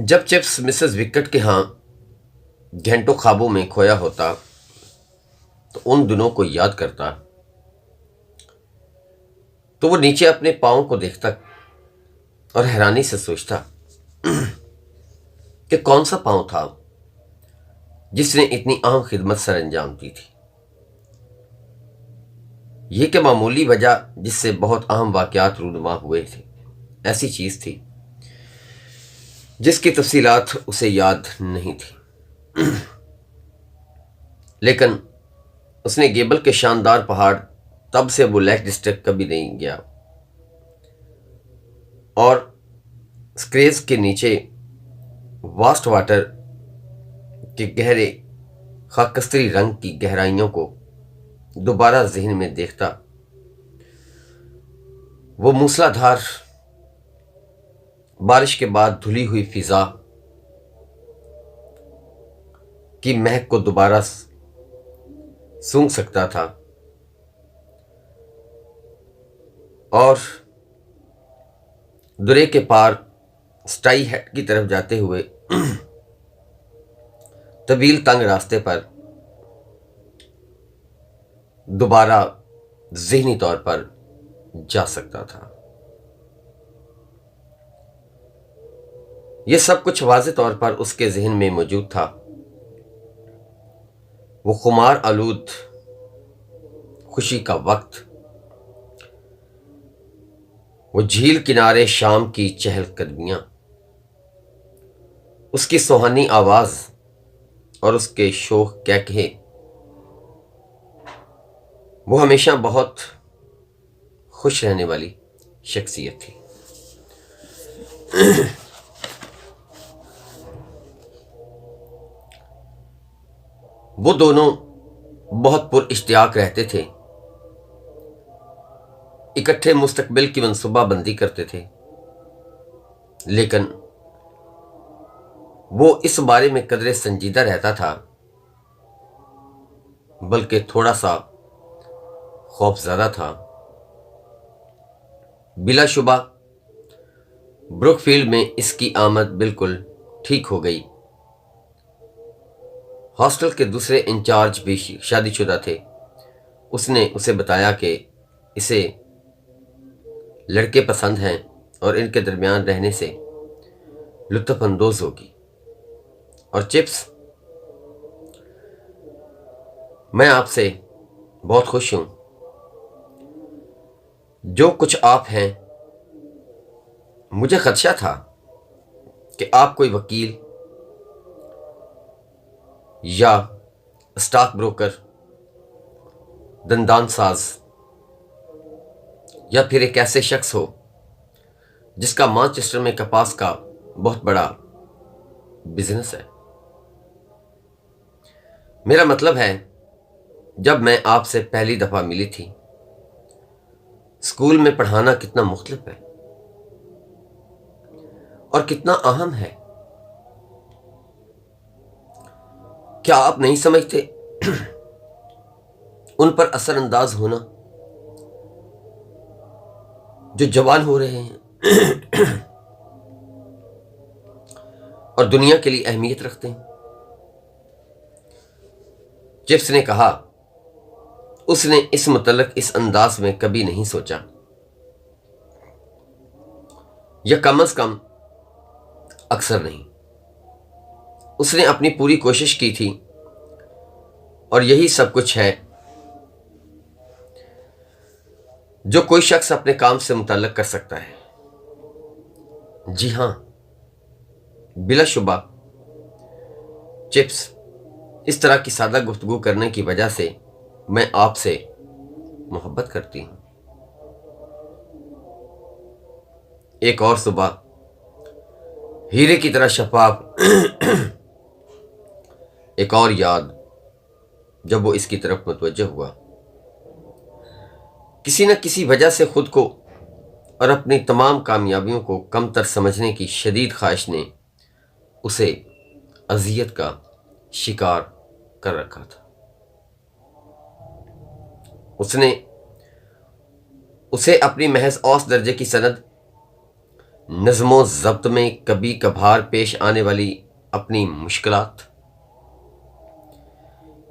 جب chips Mrs wicket کے ہاں گھنٹوں خوابوں میں کھویا ہوتا تو ان دنوں کو یاد کرتا تو وہ نیچے اپنے پاؤں کو دیکھتا اور حیرانی سے سوچتا کہ کون سا پاؤں تھا جس نے اتنی اہم خدمت سر انجام دی تھی۔ یہ کہ معمولی وجہ جس سے بہت اہم واقعات رونما ہوئے تھے ایسی چیز تھی جس کی تفصیلات اسے یاد نہیں تھی، لیکن اس نے گیبل کے شاندار پہاڑ تب سے وہ لیک ڈسٹرکٹ کبھی نہیں گیا، اور سکریز کے نیچے واسٹ واٹر کے گہرے خاکستری رنگ کی گہرائیوں کو دوبارہ ذہن میں دیکھتا۔ وہ موسلا دھار بارش کے بعد دھلی ہوئی فضا کی مہک کو دوبارہ سونگھ سکتا تھا، اور درے کے پار سٹائی ہیڈ کی طرف جاتے ہوئے طویل تنگ راستے پر دوبارہ ذہنی طور پر جا سکتا تھا۔ یہ سب کچھ واضح طور پر اس کے ذہن میں موجود تھا۔ وہ خمار آلود خوشی کا وقت، وہ جھیل کنارے شام کی چہل قدمیاں، اس کی سوہانی آواز اور اس کے شوخ کہکہے، وہ ہمیشہ بہت خوش رہنے والی شخصیت تھی۔ وہ دونوں بہت پر اشتیاق رہتے تھے، اکٹھے مستقبل کی منصوبہ بندی کرتے تھے، لیکن وہ اس بارے میں قدرے سنجیدہ رہتا تھا، بلکہ تھوڑا سا خوف زدہ تھا۔ بلا شبہ بروک فیلڈ میں اس کی آمد بالکل ٹھیک ہو گئی۔ ہاسٹل کے دوسرے انچارج بھی شادی شدہ تھے۔ اس نے اسے بتایا کہ اسے لڑکے پسند ہیں اور ان کے درمیان رہنے سے لطف اندوز ہوگی۔ اور چپس، میں آپ سے بہت خوش ہوں۔ جو کچھ آپ ہیں، مجھے خدشہ تھا کہ آپ کوئی وکیل یا اسٹاک بروکر، دندان ساز، یا پھر ایک ایسے شخص ہو جس کا مانچسٹر میں کپاس کا بہت بڑا بزنس ہے۔ میرا مطلب ہے، جب میں آپ سے پہلی دفعہ ملی تھی، اسکول میں پڑھانا کتنا مختلف ہے اور کتنا اہم ہے۔ کیا آپ نہیں سمجھتے؟ ان پر اثر انداز ہونا جو جوان ہو رہے ہیں اور دنیا کے لیے اہمیت رکھتے ہیں۔ چپس نے کہا، اس نے اس متعلق اس انداز میں کبھی نہیں سوچا، یا کم از کم اکثر نہیں۔ اس نے اپنی پوری کوشش کی تھی، اور یہی سب کچھ ہے جو کوئی شخص اپنے کام سے متعلق کر سکتا ہے۔ جی ہاں، بلا شبہ چپس، اس طرح کی سادہ گفتگو کرنے کی وجہ سے میں آپ سے محبت کرتی ہوں۔ ایک اور صبح، ہیرے کی طرح شفاف، ایک اور یاد جب وہ اس کی طرف متوجہ ہوا۔ کسی نہ کسی وجہ سے خود کو اور اپنی تمام کامیابیوں کو کم تر سمجھنے کی شدید خواہش نے اسے اذیت کا شکار کر رکھا تھا۔ اسے اپنی محض اوسط درجے کی سند نظم و ضبط میں کبھی کبھار پیش آنے والی اپنی مشکلات،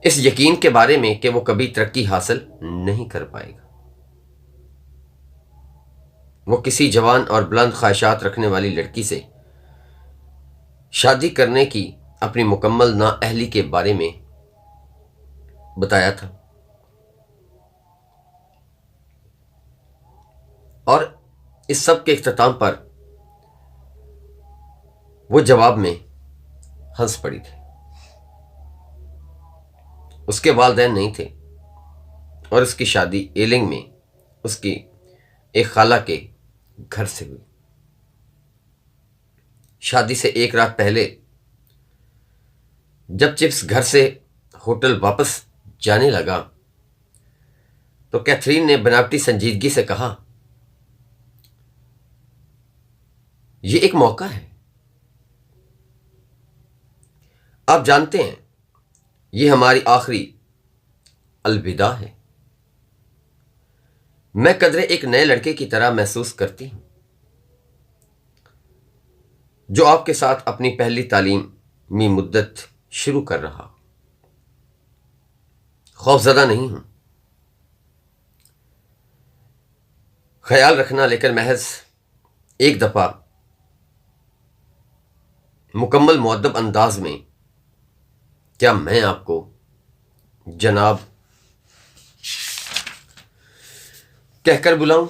اس یقین کے بارے میں کہ وہ کبھی ترقی حاصل نہیں کر پائے گا۔ وہ کسی جوان اور بلند خواہشات رکھنے والی لڑکی سے شادی کرنے کی اپنی مکمل نااہلی کے بارے میں بتایا تھا، اور اس سب کے اختتام پر وہ جواب میں ہنس پڑی تھی۔ اس کے والدین نہیں تھے اور اس کی شادی ایلنگ میں اس کی ایک خالہ کے گھر سے ہوئی۔ شادی سے ایک رات پہلے جب چپس گھر سے ہوٹل واپس جانے لگا تو کیتھرین نے بناوٹی سنجیدگی سے کہا، یہ ایک موقع ہے، آپ جانتے ہیں یہ ہماری آخری الوداع ہے۔ میں قدرے ایک نئے لڑکے کی طرح محسوس کرتی ہوں جو آپ کے ساتھ اپنی پہلی تعلیمی مدت شروع کر رہا۔ خوفزدہ نہیں ہوں، خیال رکھنا، لیکن محض ایک دفعہ مکمل مؤدب انداز میں کیا میں آپ کو جناب کہہ کر بلاؤں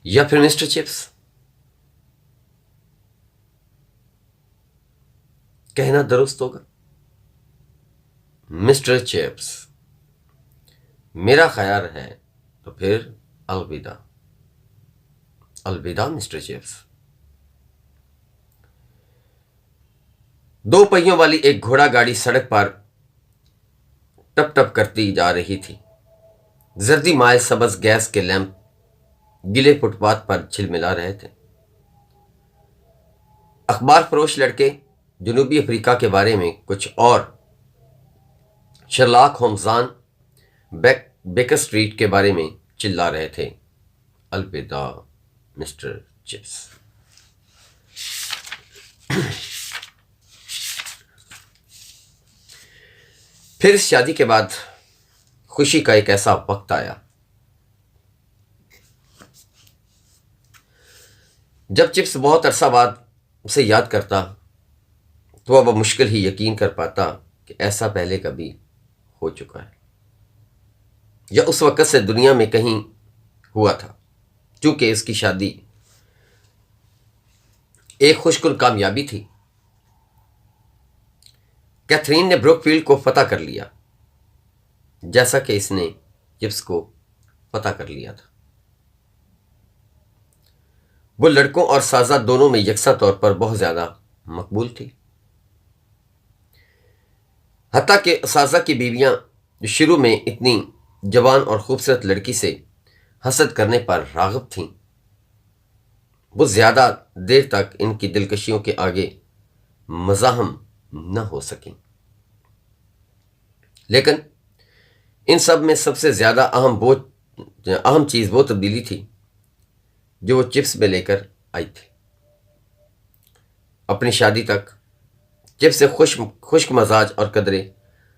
یا پھر مسٹر چپس؟ کہنا درست ہوگا مسٹر چپس، میرا خیال ہے تو پھر الوداع۔ الوداع مسٹر چپس۔ دو پہیوں والی ایک گھوڑا گاڑی سڑک پر ٹپ ٹپ کرتی جا رہی تھی۔ زردی مائل سبز گیس کے لیمپ گلے فٹ پاتھ پر جھلملا رہے تھے۔ اخبار فروش لڑکے جنوبی افریقہ کے بارے میں کچھ اور شرلاک ہومزان بیکر اسٹریٹ کے بارے میں چلا رہے تھے۔ الوداع مسٹر چپس۔ پھر اس شادی کے بعد خوشی کا ایک ایسا وقت آیا جب چپس بہت عرصہ بعد اسے یاد کرتا تو اب مشکل ہی یقین کر پاتا کہ ایسا پہلے کبھی ہو چکا ہے، یا اس وقت سے دنیا میں کہیں ہوا تھا، چونکہ اس کی شادی ایک خوشگل کامیابی تھی۔ کیتھرین نے بروک فیلڈ کو فتح کر لیا جیسا کہ اس نے چپس کو فتح کر لیا تھا۔ وہ لڑکوں اور سازہ دونوں میں یکساں طور پر بہت زیادہ مقبول تھی، حتیٰ کہ سازہ کی بیویاں جو شروع میں اتنی جوان اور خوبصورت لڑکی سے حسد کرنے پر راغب تھیں، وہ زیادہ دیر تک ان کی دلکشیوں کے آگے مزاحم نہ ہو سکیں۔ لیکن ان سب میں سب سے زیادہ اہم چیز وہ تبدیلی تھی جو وہ چپس میں لے کر آئی تھی۔ اپنی شادی تک چپس سے خشک مزاج اور قدرے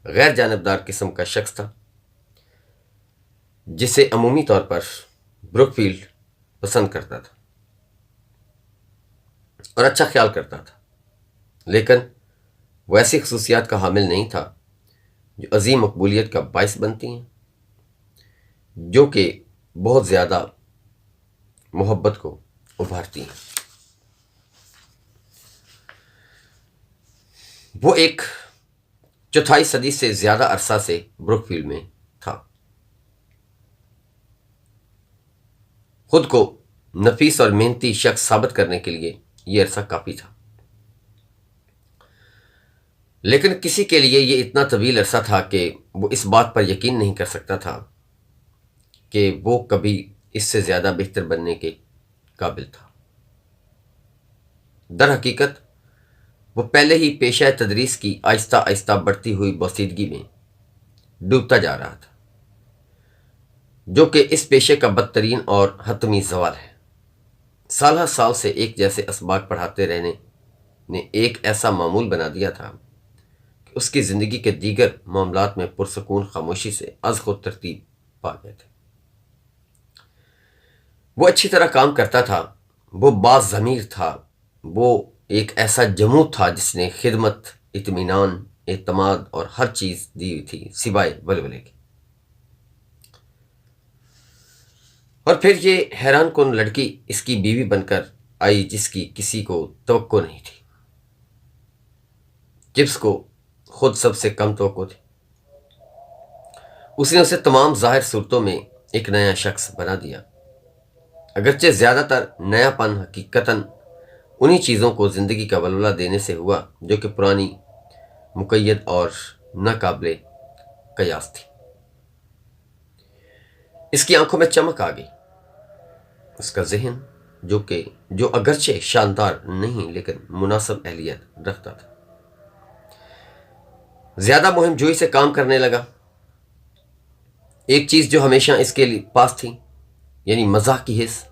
غیر جانبدار قسم کا شخص تھا، جسے عمومی طور پر بروک فیلڈ پسند کرتا تھا اور اچھا خیال کرتا تھا، لیکن وہ ایسی خصوصیات کا حامل نہیں تھا جو عظیم مقبولیت کا باعث بنتی ہیں، جو کہ بہت زیادہ محبت کو ابھارتی ہیں۔ وہ ایک چوتھائی صدی سے زیادہ عرصہ سے بروک فیلڈ میں تھا، خود کو نفیس اور محنتی شخص ثابت کرنے کے لیے یہ عرصہ کافی تھا، لیکن کسی کے لیے یہ اتنا طویل عرصہ تھا کہ وہ اس بات پر یقین نہیں کر سکتا تھا کہ وہ کبھی اس سے زیادہ بہتر بننے کے قابل تھا۔ در حقیقت وہ پہلے ہی پیشہ تدریس کی آہستہ آہستہ بڑھتی ہوئی بوسیدگی میں ڈوبتا جا رہا تھا، جو کہ اس پیشے کا بدترین اور حتمی زوال ہے۔ سالہ سال سے ایک جیسے اسباق پڑھاتے رہنے نے ایک ایسا معمول بنا دیا تھا کہ اس کی زندگی کے دیگر معاملات میں پرسکون خاموشی سے از خود ترتیب پا گئے تھے۔ وہ اچھی طرح کام کرتا تھا، وہ باز ضمیر تھا، وہ ایک ایسا جمود تھا جس نے خدمت، اطمینان، اعتماد اور ہر چیز دی ہوئی تھی سوائے ولولے کے۔ اور پھر یہ حیران کن لڑکی اس کی بیوی بن کر آئی جس کی کسی کو توقع نہیں تھی۔ جبس کو خود سب سے کم توقع تھی۔ اس نے اسے تمام ظاہر صورتوں میں ایک نیا شخص بنا دیا، اگرچہ زیادہ تر نیا پن حقیقتاً انہی چیزوں کو زندگی کا ولولہ دینے سے ہوا جو کہ پرانی، مقید اور ناقابل قیاس تھی۔ اس کی آنکھوں میں چمک آ گئی، اس کا ذہن جو اگرچہ شاندار نہیں لیکن مناسب اہلیت رکھتا تھا، زیادہ مہم جوئی سے کام کرنے لگا۔ ایک چیز جو ہمیشہ اس کے پاس تھی، یعنی مزاح کی حس،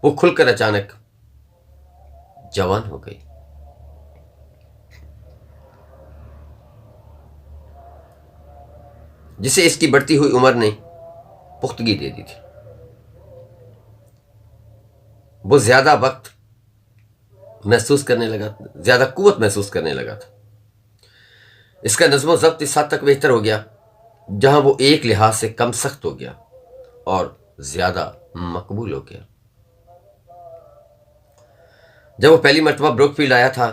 وہ کھل کر اچانک جوان ہو گئی۔ جسے اس کی بڑھتی ہوئی عمر نے پختگی دے دی تھی۔ وہ زیادہ وقت محسوس کرنے لگا، زیادہ قوت محسوس کرنے لگا تھا۔ اس کا نظم و ضبط اس حد تک بہتر ہو گیا جہاں وہ ایک لحاظ سے کم سخت ہو گیا اور زیادہ مقبول ہو گیا۔ جب وہ پہلی مرتبہ بروک فیلڈ آیا تھا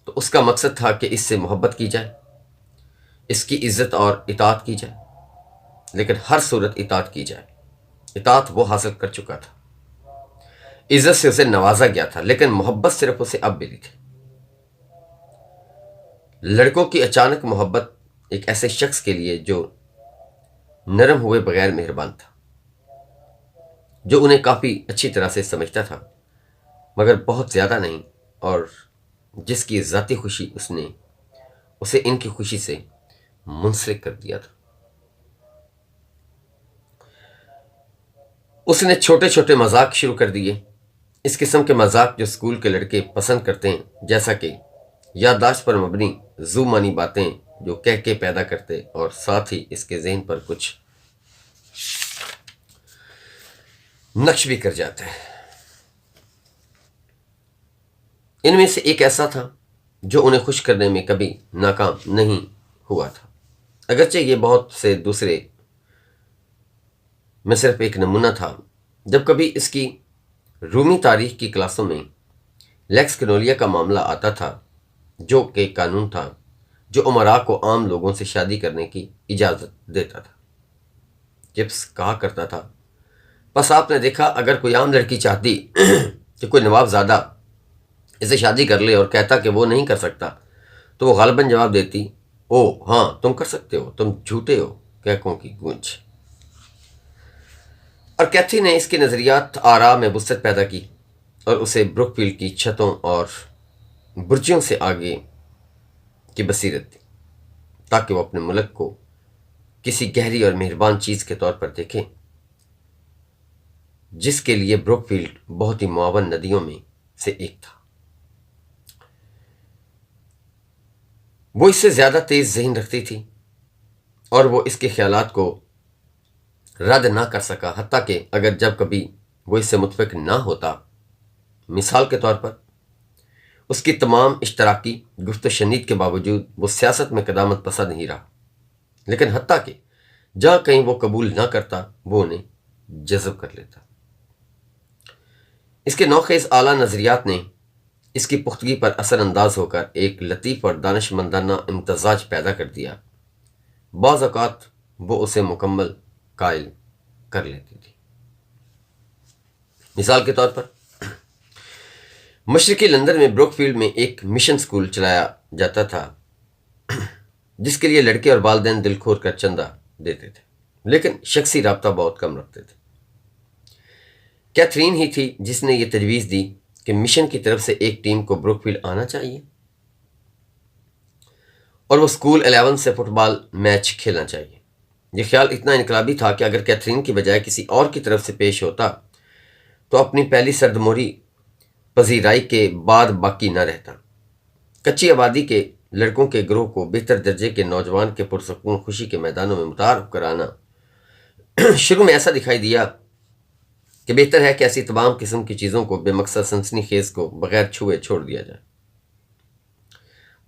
تو اس کا مقصد تھا کہ اس سے محبت کی جائے، اس کی عزت اور اطاعت کی جائے، لیکن ہر صورت اطاعت کی جائے۔ اطاعت وہ حاصل کر چکا تھا، عزت سے اسے نوازا گیا تھا، لیکن محبت صرف اسے اب ملی تھی۔ لڑکوں کی اچانک محبت ایک ایسے شخص کے لیے جو نرم ہوئے بغیر مہربان تھا، جو انہیں کافی اچھی طرح سے سمجھتا تھا مگر بہت زیادہ نہیں، اور جس کی ذاتی خوشی اسے ان کی خوشی سے منسلک کر دیا تھا۔ اس نے چھوٹے چھوٹے مذاق شروع کر دیے، اس قسم کے مذاق جو اسکول کے لڑکے پسند کرتے ہیں، جیسا کہ یادداشت پر مبنی ذو معنی باتیں جو کہہ کے پیدا کرتے اور ساتھ ہی اس کے ذہن پر کچھ نقش بھی کر جاتے ہیں۔ ان میں سے ایک ایسا تھا جو انہیں خوش کرنے میں کبھی ناکام نہیں ہوا تھا، اگرچہ یہ بہت سے دوسرے میں صرف ایک نمونہ تھا۔ جب کبھی اس کی رومی تاریخ کی کلاسوں میں لیکس کنولیا کا معاملہ آتا تھا، جو کہ قانون تھا جو امراء کو عام لوگوں سے شادی کرنے کی اجازت دیتا تھا، جبس کہا کرتا تھا، بس آپ نے دیکھا اگر کوئی عام لڑکی چاہتی کہ کوئی نواب زادہ اسے شادی کر لے اور کہتا کہ وہ نہیں کر سکتا، تو وہ غالباً جواب دیتی، او ہاں تم کر سکتے ہو، تم جھوٹے ہو، کہکوں کی گونج۔ اور کیتھی نے اس کے نظریات آراء میں وسعت پیدا کی اور اسے بروک فیلڈ کی چھتوں اور برجوں سے آگے کی بصیرت دی، تاکہ وہ اپنے ملک کو کسی گہری اور مہربان چیز کے طور پر دیکھیں، جس کے لیے بروک فیلڈ بہت ہی معاون ندیوں میں سے ایک تھا۔ وہ اس سے زیادہ تیز ذہن رکھتی تھی اور وہ اس کے خیالات کو رد نہ کر سکا، حتیٰ کہ اگر جب کبھی وہ اس سے متفق نہ ہوتا، مثال کے طور پر اس کی تمام اشتراکی گفت و شنید کے باوجود وہ سیاست میں قدامت پسند نہیں رہا، لیکن حتیٰ کہ جہاں کہیں وہ قبول نہ کرتا وہ انہیں جذب کر لیتا۔ اس کے نوخیز اعلیٰ نظریات نے اس کی پختگی پر اثر انداز ہو کر ایک لطیف اور دانش مندانہ امتزاج پیدا کر دیا۔ بعض اوقات وہ اسے مکمل قائل کر لیتی تھی۔ مثال کے طور پر مشرقی لندن میں بروک فیلڈ میں ایک مشن سکول چلایا جاتا تھا جس کے لیے لڑکے اور والدین دل کھول کر چندہ دیتے تھے، لیکن شخصی رابطہ بہت کم رکھتے تھے۔ کیتھرین ہی تھی جس نے یہ تجویز دی کہ مشن کی طرف سے ایک ٹیم کو بروک فیلڈ آنا چاہیے اور وہ سکول 11 سے فٹ بال میچ کھیلنا چاہیے۔ یہ خیال اتنا انقلابی تھا کہ اگر کیتھرین کی بجائے کسی اور کی طرف سے پیش ہوتا تو اپنی پہلی سردموری پذیرائی کے بعد باقی نہ رہتا۔ کچی آبادی کے لڑکوں کے گروہ کو بہتر درجے کے نوجوان کے پرسکون خوشی کے میدانوں میں متعارف کرانا شروع میں ایسا دکھائی دیا کہ بہتر ہے کہ ایسی تمام قسم کی چیزوں کو بے مقصد سنسنی خیز کو بغیر چھوئے چھوڑ دیا جائے۔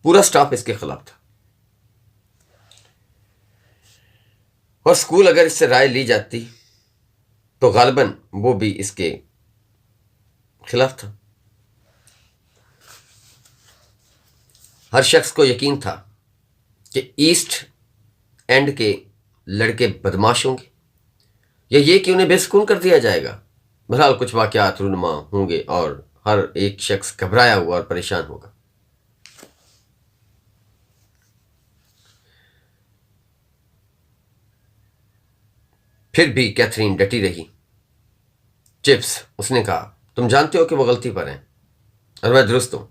پورا سٹاف اس کے خلاف تھا، اور اسکول اگر اس سے رائے لی جاتی تو غالباً وہ بھی اس کے خلاف تھا۔ ہر شخص کو یقین تھا کہ ایسٹ اینڈ کے لڑکے بدماش ہوں گے، یا یہ کہ انہیں بے سکون کر دیا جائے گا۔ بہرحال کچھ واقعات رونما ہوں گے اور ہر ایک شخص گھبرایا ہوا اور پریشان ہوگا۔ پھر بھی کیتھرین ڈٹی رہی۔ چپس، اس نے کہا، تم جانتے ہو کہ وہ غلطی پر ہیں اور میں درست ہوں۔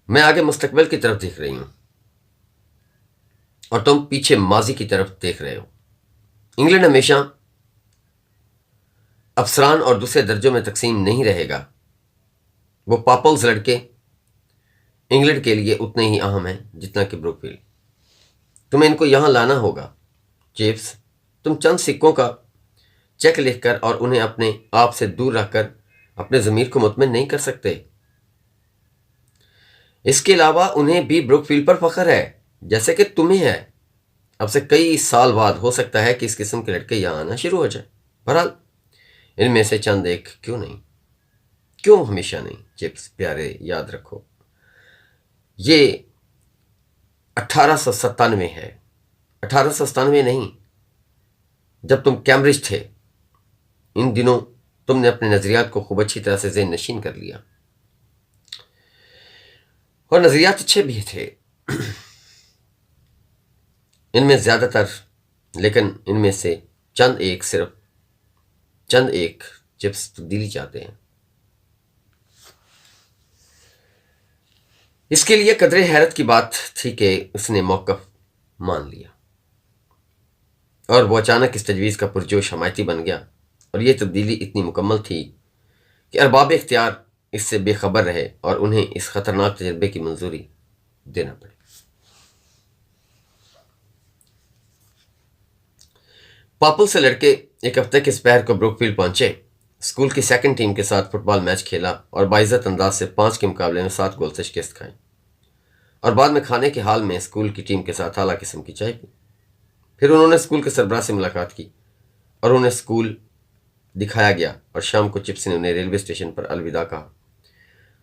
میں آگے مستقبل کی طرف دیکھ رہی ہوں اور تم پیچھے ماضی کی طرف دیکھ رہے ہو۔ انگلینڈ ہمیشہ افسران اور دوسرے درجوں میں تقسیم نہیں رہے گا۔ وہ پاپلز لڑکے انگلینڈ کے لیے اتنے ہی اہم ہیں جتنا کہ بروک فیلڈ۔ تمہیں ان کو یہاں لانا ہوگا۔ چیپس، تم چند سکوں کا چیک لکھ کر اور انہیں اپنے آپ سے دور رکھ کر اپنے ضمیر کو مطمئن نہیں کر سکتے۔ اس کے علاوہ انہیں بھی بروک فیلڈ پر فخر ہے، جیسے کہ تمہیں ہے۔ اب سے کئی سال بعد ہو سکتا ہے کہ اس قسم کے لڑکے یہاں آنا شروع ہو جائے۔ بہرحال ان میں سے چند ایک کیوں نہیں؟ کیوں ہمیشہ نہیں؟ چپس پیارے، یاد رکھو یہ 1897 ہے، 1897 نہیں، جب تم کیمبرج تھے۔ ان دنوں تم نے اپنے نظریات کو خوب اچھی طرح سے ذہن نشین کر لیا، اور نظریات اچھے بھی تھے ان میں زیادہ تر، لیکن ان میں سے صرف چند ایک چپس تبدیلی چاہتے ہیں۔ اس کے لیے قدرے حیرت کی بات تھی کہ اس نے موقف مان لیا، اور وہ اچانک اس تجویز کا پرجوش حمایتی بن گیا، اور یہ تبدیلی اتنی مکمل تھی کہ ارباب اختیار اس سے بے خبر رہے اور انہیں اس خطرناک تجربے کی منظوری دینا پڑی۔ پاپل سے لڑکے ایک ہفتے کے سپہر کو بروک فیلڈ پہنچے، اسکول کی سیکنڈ ٹیم کے ساتھ فٹ بال میچ کھیلا اور باعزت انداز سے 5 کے مقابلے میں 7 گول سے شکست کھائی، اور بعد میں کھانے کے حال میں اسکول کی ٹیم کے ساتھ اعلیٰ قسم کی چائے پی۔ پھر انہوں نے اسکول کے سربراہ سے ملاقات کی اور انہیں اسکول دکھایا گیا، اور شام کو چپس نے انہیں ریلوے اسٹیشن پر الوداع کہا۔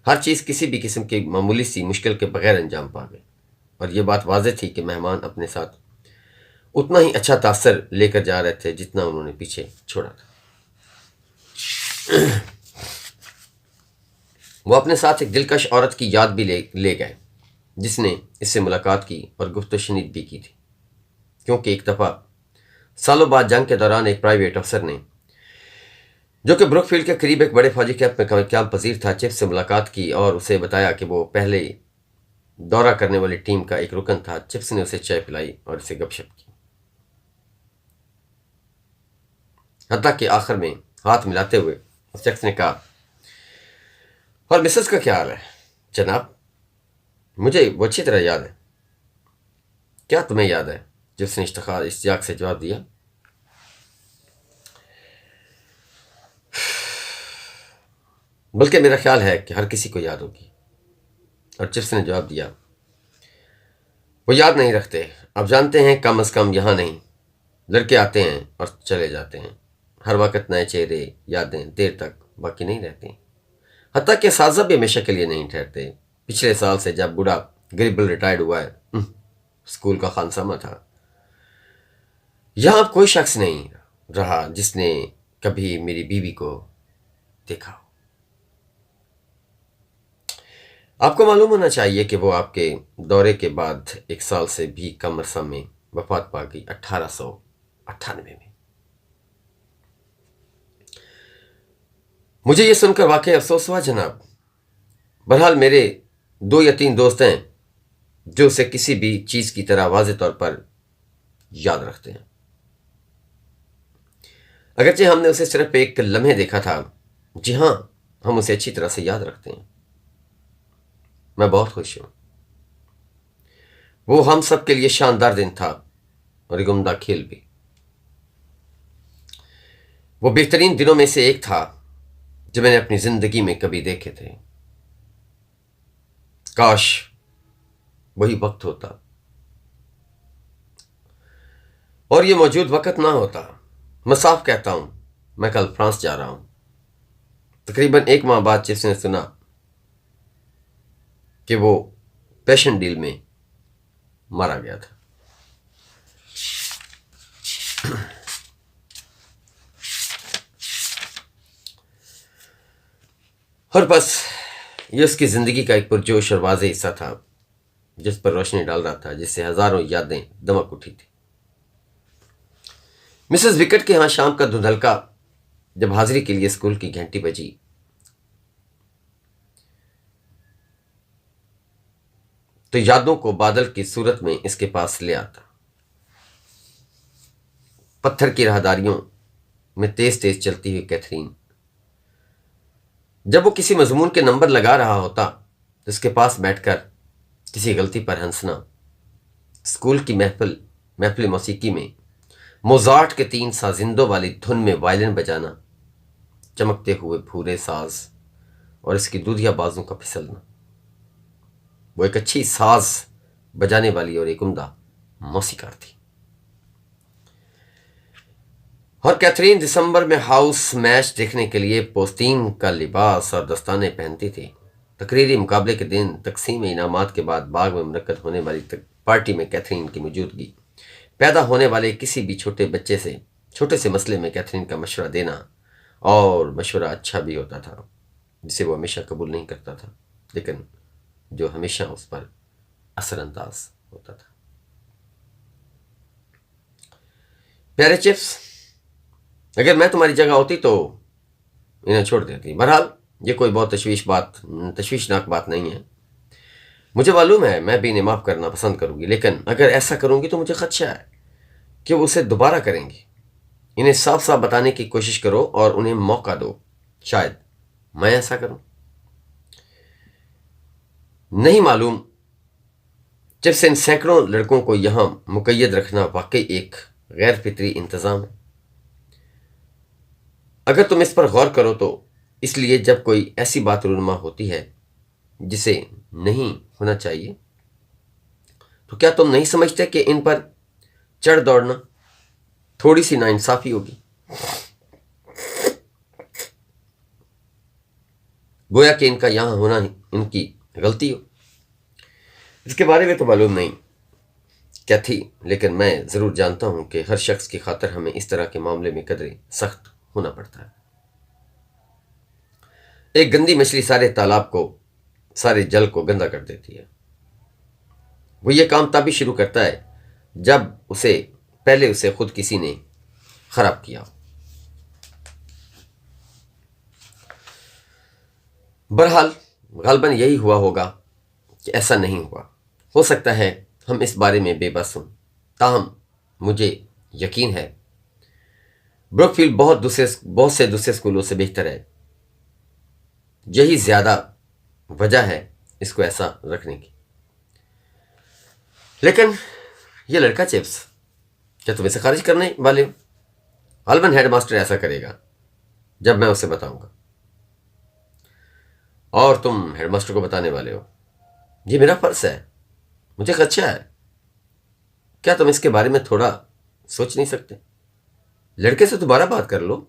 ہر چیز کسی بھی قسم کی معمولی سی مشکل کے بغیر انجام پا گئی، اور یہ بات واضح تھی کہ مہمان اپنے ساتھ اتنا ہی اچھا تاثر لے کر جا رہے تھے جتنا انہوں نے پیچھے چھوڑا تھا۔ وہ اپنے ساتھ ایک دلکش عورت کی یاد بھی لے گئے جس نے اس سے ملاقات کی اور گفت و شنید بھی کی تھی، کیونکہ ایک دفعہ سالوں بعد جنگ کے دوران ایک پرائیویٹ افسر نے، جو کہ بروک فیلڈ کے قریب ایک بڑے فوجی کیمپ میں قیام پذیر تھا، چپس سے ملاقات کی اور اسے بتایا کہ وہ پہلے دورہ کرنے والی ٹیم کا ایک رکن تھا۔ چپس نے اسے چائے پلائی اور اسے گپ شپ کی، حتیٰ کہ آخر میں ہاتھ ملاتے ہوئے اس شخص نے کہا، اور مسز کا کیا حال ہے جناب؟ مجھے وہ اچھی طرح یاد ہے۔ کیا تمہیں یاد ہے؟ چپس نے اشتیاق سے جواب دیا۔ بلکہ میرا خیال ہے کہ ہر کسی کو یاد ہوگی۔ اور چپس نے جواب دیا، وہ یاد نہیں رکھتے، اب جانتے ہیں، کم از کم یہاں نہیں۔ لڑکے آتے ہیں اور چلے جاتے ہیں، ہر وقت نئے چہرے، یادیں دیر تک باقی نہیں رہتی، حتیٰ کہ اساتذہ بھی ہمیشہ کے لیے نہیں ٹھہرتے۔ پچھلے سال سے جب بوڑھا گریبل ریٹائرڈ ہوا ہے، اسکول کا خانسامہ تھا، یہاں اب کوئی شخص نہیں رہا جس نے کبھی میری بیوی کو دیکھا ہو۔ آپ کو معلوم ہونا چاہیے کہ وہ آپ کے دورے کے بعد 1 سال سے بھی کم عرصہ میں وفات پا گئی، 1898 میں۔ مجھے یہ سن کر واقعی افسوس ہوا جناب۔ بہرحال میرے 2 یا 3 دوست ہیں جو اسے کسی بھی چیز کی طرح واضح طور پر یاد رکھتے ہیں۔ اگرچہ ہم نے اسے صرف ایک لمحے دیکھا تھا، جی ہاں، ہم اسے اچھی طرح سے یاد رکھتے ہیں۔ میں بہت خوش ہوں۔ وہ ہم سب کے لیے شاندار دن تھا اور ایک عمدہ کھیل بھی۔ وہ بہترین دنوں میں سے ایک تھا جو میں نے اپنی زندگی میں کبھی دیکھے تھے۔ کاش وہی وقت ہوتا اور یہ موجود وقت نہ ہوتا۔ میں صاف کہتا ہوں، میں کل فرانس جا رہا ہوں۔ تقریباً 1 ماہ بعد جس نے سنا کہ وہ پیشن ڈیل میں مارا گیا تھا۔ اور بس یہ اس کی زندگی کا ایک پرجوش اور واضح حصہ تھا جس پر روشنی ڈال رہا تھا، جس سے ہزاروں یادیں دمک اٹھی تھی۔ مسز وکٹ کے ہاں شام کا دھندلکا جب حاضری کے لیے اسکول کی گھنٹی بجی تو یادوں کو بادل کی صورت میں اس کے پاس لے آتا۔ پتھر کی راہداریوں میں تیز تیز چلتی ہوئی کیتھرین جب وہ کسی مضمون کے نمبر لگا رہا ہوتا تو اس کے پاس بیٹھ کر کسی غلطی پر ہنسنا، اسکول کی محفل موسیقی میں موزارٹ کے 3 سازندوں والی دھن میں وائلن بجانا، چمکتے ہوئے بھورے ساز اور اس کی دودھیا بازوں کا پھسلنا۔ وہ ایک اچھی ساز بجانے والی اور ایک عمدہ موسیقار تھی۔ اور کیتھرین دسمبر میں ہاؤس میچ دیکھنے کے لیے پوستین کا لباس اور دستانے پہنتی تھی۔ تقریری مقابلے کے دن تقسیم انعامات کے بعد باغ میں منعقد ہونے والی پارٹی میں کیتھرین کی موجودگی پیدا ہونے والے کسی بھی چھوٹے سے مسئلے میں کیتھرین کا مشورہ دینا، اور مشورہ اچھا بھی ہوتا تھا جسے وہ ہمیشہ قبول نہیں کرتا تھا، لیکن جو ہمیشہ اس پر اثر انداز ہوتا تھا۔ پیارے چپس، اگر میں تمہاری جگہ ہوتی تو انہیں چھوڑ دیتی۔ بہرحال یہ کوئی بہت تشویشناک بات نہیں ہے۔ مجھے معلوم ہے میں بھی انہیں معاف کرنا پسند کروں گی، لیکن اگر ایسا کروں گی تو مجھے خدشہ ہے کہ وہ اسے دوبارہ کریں گی۔ انہیں صاف صاف بتانے کی کوشش کرو اور انہیں موقع دو، شاید میں ایسا کروں۔ نہیں معلوم، جب سے ان سینکڑوں لڑکوں کو یہاں مقید رکھنا واقعی ایک غیر فطری انتظام ہے۔ اگر تم اس پر غور کرو تو اس لیے جب کوئی ایسی بات رونما ہوتی ہے جسے نہیں ہونا چاہیے، تو کیا تم نہیں سمجھتے کہ ان پر چڑھ دوڑنا تھوڑی سی ناانصافی ہوگی؟ گویا کہ ان کا یہاں ہونا ان کی غلطی ہو۔ اس کے بارے میں تو معلوم نہیں کیا تھی، لیکن میں ضرور جانتا ہوں کہ ہر شخص کی خاطر ہمیں اس طرح کے معاملے میں قدرے سخت ہونا پڑتا ہے۔ ایک گندی مچھلی سارے جل کو گندا کر دیتی ہے۔ وہ یہ کام تبھی شروع کرتا ہے جب پہلے اسے خود کسی نے خراب کیا۔ بہرحال غالباً یہی ہوا ہوگا کہ ایسا نہیں ہوا۔ ہو سکتا ہے ہم اس بارے میں بے بس ہوں، تاہم مجھے یقین ہے بروک فیلڈ بہت سے دوسرے اسکولوں سے بہتر ہے۔ یہی زیادہ وجہ ہے اس کو ایسا رکھنے کی۔ لیکن یہ لڑکا چپس، کیا تم اسے خارج کرنے والے ہو؟ غالباً ہیڈ ماسٹر ایسا کرے گا جب میں اسے بتاؤں گا۔ اور تم ہیڈ ماسٹر کو بتانے والے ہو؟ یہ میرا فرض ہے، مجھے خدشہ ہے۔ کیا تم اس کے بارے میں تھوڑا سوچ نہیں سکتے؟ لڑکے سے دوبارہ بات کر لو،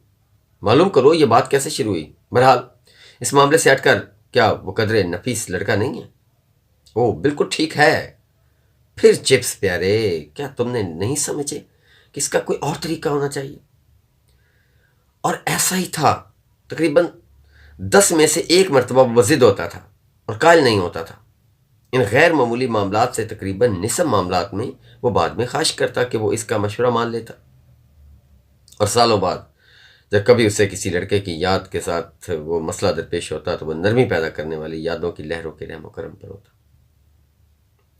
معلوم کرو یہ بات کیسے شروع ہوئی۔ بہرحال اس معاملے سے ہٹ کر، کیا وہ قدرے نفیس لڑکا نہیں ہے؟ اوہ بالکل ٹھیک ہے۔ پھر چپس پیارے، کیا تم نے نہیں سمجھے کہ اس کا کوئی اور طریقہ ہونا چاہیے؟ اور ایسا ہی تھا۔ تقریباً 10 میں سے 1 مرتبہ وہ ضد ہوتا تھا اور قائل نہیں ہوتا تھا۔ ان غیر معمولی معاملات سے تقریباً نصف معاملات میں وہ بعد میں خواہش کرتا کہ وہ اس کا مشورہ مان لیتا، اور سالوں بعد جب کبھی اسے کسی لڑکے کی یاد کے ساتھ وہ مسئلہ درپیش ہوتا تو وہ نرمی پیدا کرنے والی یادوں کی لہروں کے رحم و کرم پر ہوتا۔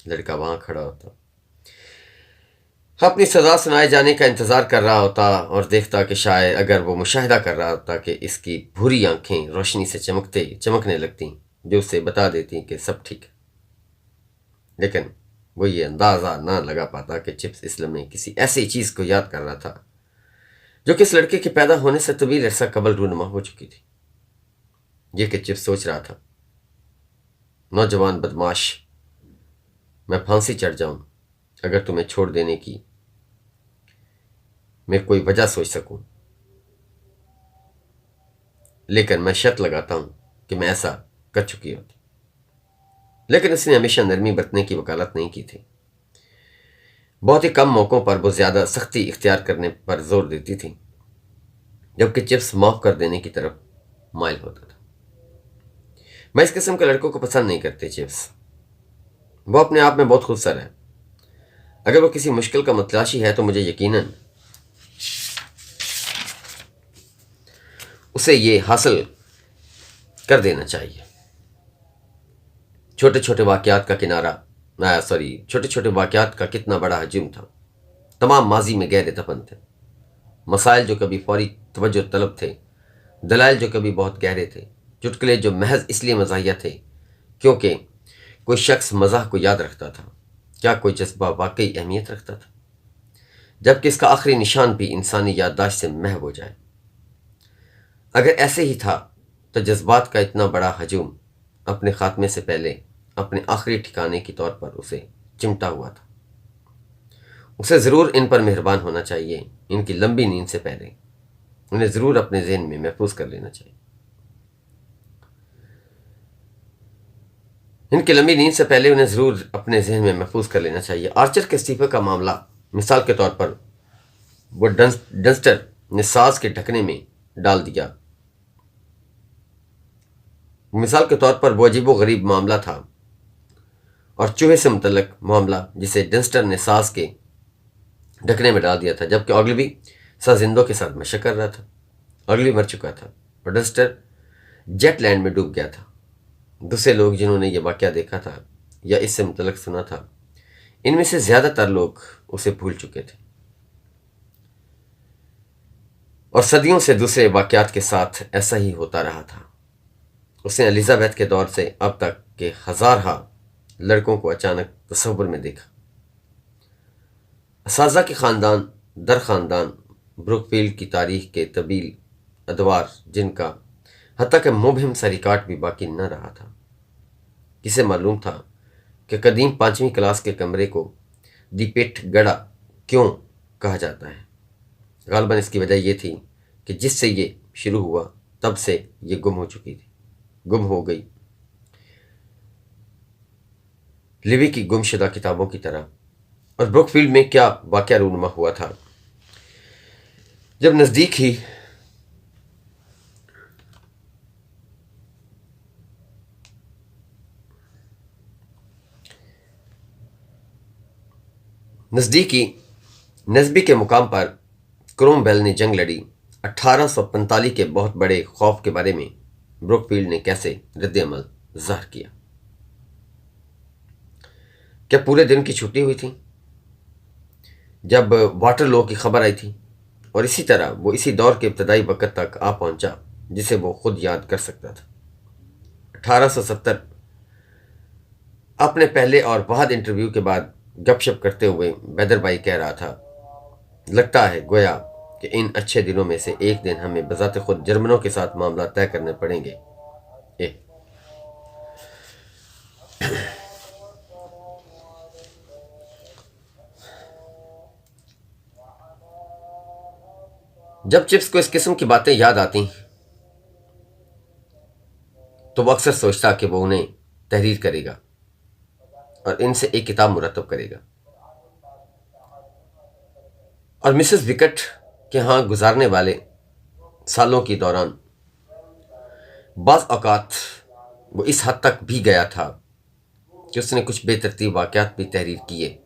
لڑکا وہاں کھڑا ہوتا، اپنی سزا سنائے جانے کا انتظار کر رہا ہوتا اور دیکھتا کہ شاید اگر وہ مشاہدہ کر رہا ہوتا کہ اس کی بھوری آنکھیں روشنی سے چمکنے لگتیں جو اسے بتا دیتی کہ سب ٹھیک ہے، لیکن وہ یہ اندازہ نہ لگا پاتا کہ چپس اس لمحے کسی ایسی چیز کو یاد کر رہا تھا جو کہ اس لڑکے کے پیدا ہونے سے طویل عرصہ قبل رونما ہو چکی تھی۔ یہ کہ چپس سوچ رہا تھا، نوجوان بدماش، میں پھانسی چڑھ جاؤں اگر تمہیں چھوڑ دینے کی میں کوئی وجہ سوچ سکوں، لیکن میں شرط لگاتا ہوں کہ میں ایسا کر چکی ہوتی۔ لیکن اس نے ہمیشہ نرمی برتنے کی وکالت نہیں کی تھی۔ بہت ہی کم موقعوں پر وہ زیادہ سختی اختیار کرنے پر زور دیتی تھی، جبکہ چپس معاف کر دینے کی طرف مائل ہوتا تھا۔ میں اس قسم کے لڑکوں کو پسند نہیں کرتے چپس، وہ اپنے آپ میں بہت خود سر ہے۔ اگر وہ کسی مشکل کا متلاشی ہے تو مجھے یقیناً اسے یہ حاصل کر دینا چاہیے۔ چھوٹے چھوٹے واقعات کا کتنا بڑا حجم تھا، تمام ماضی میں گہرے دفن تھے، مسائل جو کبھی فوری توجہ طلب تھے، دلائل جو کبھی بہت گہرے تھے، چٹکلے جو محض اس لیے مزاحیہ تھے کیونکہ کوئی شخص مزاح کو یاد رکھتا تھا، کیا کوئی جذبہ واقعی اہمیت رکھتا تھا، جبکہ اس کا آخری نشان بھی انسانی یادداشت سے محو ہو جائے۔ اگر ایسے ہی تھا تو جذبات کا اتنا بڑا ہجوم اپنے خاتمے سے پہلے اپنے آخری ٹھکانے کے طور پر اسے چمٹا ہوا تھا۔ اسے ضرور ان پر مہربان ہونا چاہیے، ان کی لمبی نیند سے پہلے انہیں ضرور اپنے ذہن میں محفوظ کر لینا چاہیے۔ آرچر کے استعفے کا معاملہ مثال کے طور پر وہ ڈنسٹر نے ساز کے ڈھکنے میں ڈال دیا۔ مثال کے طور پر وہ عجیب و غریب معاملہ تھا اور چوہے سے متعلق معاملہ جسے ڈنسٹر نے ساز کے ڈھکنے میں ڈال دیا تھا، جبکہ اوگلبی سازندوں کے ساتھ مشق کر رہا تھا۔ اوگلبی مر چکا تھا اور ڈنسٹر جیٹ لینڈ میں ڈوب گیا تھا۔ دوسرے لوگ جنہوں نے یہ واقعہ دیکھا تھا یا اس سے متعلق سنا تھا، ان میں سے زیادہ تر لوگ اسے بھول چکے تھے، اور صدیوں سے دوسرے واقعات کے ساتھ ایسا ہی ہوتا رہا تھا۔ اس نے الزابیتھ کے دور سے اب تک کے ہزارہا لڑکوں کو اچانک تصور میں دیکھا۔ اساتذہ کے خاندان در خاندان بروک فیلڈ کی تاریخ کے طویل ادوار، جن کا حتیٰ کہ مبہم سا ریکارڈ بھی باقی نہ رہا تھا۔ کسے معلوم تھا کہ قدیم 5ویں کلاس کے کمرے کو دی پیٹ گڑا کیوں کہا جاتا ہے؟ غالباً اس کی وجہ یہ تھی کہ جس سے یہ شروع ہوا تب سے یہ گم ہو گئی، لیوی کی گم شدہ کتابوں کی طرح۔ اور بروک فیلڈ میں کیا واقعہ رونما ہوا تھا جب نزدیک ہی نسبی کے مقام پر کروم بیل نے جنگ لڑی۔ 1845 کے بہت بڑے خوف کے بارے میں بروک فیلڈ نے کیسے رد عمل ظاہر کیا؟ کیا پورے دن کی چھٹی ہوئی تھی جب واٹر لو کی خبر آئی تھی؟ اور اسی طرح وہ اسی دور کے ابتدائی وقت تک آ پہنچا جسے وہ خود یاد کر سکتا تھا۔ 1870 اپنے پہلے اور بعد انٹرویو کے بعد گپ شپ کرتے ہوئے بیدر بھائی کہہ رہا تھا، لگتا ہے گویا کہ ان اچھے دنوں میں سے ایک دن ہمیں بذات خود جرمنوں کے ساتھ معاملہ طے کرنے پڑیں گے۔ جب چپس کو اس قسم کی باتیں یاد آتی تو وہ اکثر سوچتا کہ وہ انہیں تحریر کرے گا اور ان سے ایک کتاب مرتب کرے گا، اور مسز وکٹ کے ہاں گزارنے والے سالوں کے دوران بعض اوقات وہ اس حد تک بھی گیا تھا کہ اس نے کچھ بے ترتیب واقعات بھی تحریر کیے،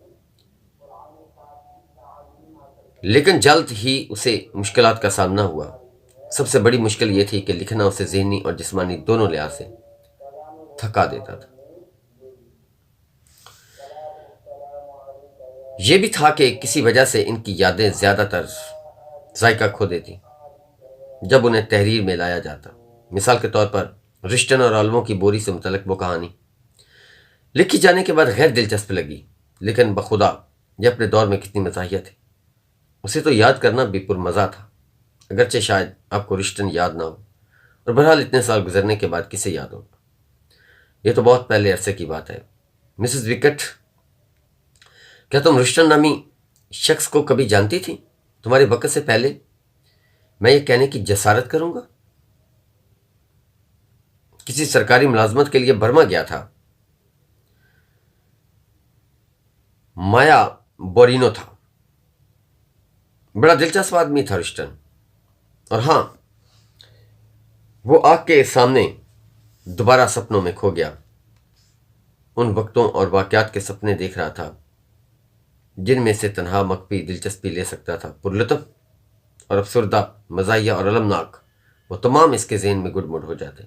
لیکن جلد ہی اسے مشکلات کا سامنا ہوا۔ سب سے بڑی مشکل یہ تھی کہ لکھنا اسے ذہنی اور جسمانی دونوں لحاظ سے تھکا دیتا تھا۔ یہ بھی تھا کہ کسی وجہ سے ان کی یادیں زیادہ تر ذائقہ کھو دیتی جب انہیں تحریر میں لایا جاتا۔ مثال کے طور پر رشتن اور عالموں کی بوری سے متعلق وہ کہانی لکھی جانے کے بعد غیر دلچسپ لگی، لیکن بخدا یہ اپنے دور میں کتنی مزاحیہ تھی، اسے تو یاد کرنا بھی پرمزہ تھا، اگرچہ شاید آپ کو رشتن یاد نہ ہو، اور بہرحال اتنے سال گزرنے کے بعد کسے یاد ہوگا؟ یہ تو بہت پہلے عرصے کی بات ہے۔ مسز وکٹ، کیا تم رشتن نامی شخص کو کبھی جانتی تھی؟ تمہارے وقت سے پہلے میں یہ کہنے کی جسارت کروں گا کسی سرکاری ملازمت کے لیے برما گیا تھا۔ مایا بورینو تھا، بڑا دلچسپ آدمی تھا رشتن، اور ہاں، وہ آنکھ کے سامنے دوبارہ سپنوں میں کھو گیا، ان وقتوں اور واقعات کے سپنے دیکھ رہا تھا جن میں سے تنہا مکفی دلچسپی لے سکتا تھا، پرلطف اور افسردہ، مزاحیہ اور المناک، وہ تمام اس کے ذہن میں گڈ مڈ ہو جاتے،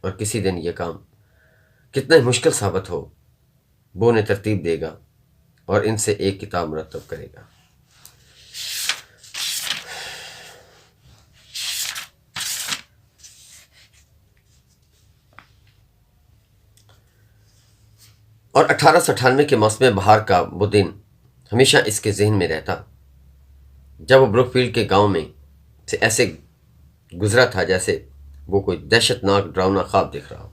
اور کسی دن یہ کام کتنا ہی مشکل ثابت ہو، وہ انہیں ترتیب دے گا اور ان سے ایک کتاب مرتب کرے گا۔ اور 1898 کے موسم بہار کا وہ دن ہمیشہ اس کے ذہن میں رہتا جب وہ بروک فیلڈ کے گاؤں میں سے ایسے گزرا تھا جیسے وہ کوئی دہشت ناک ڈراؤنا خواب دیکھ رہا ہو،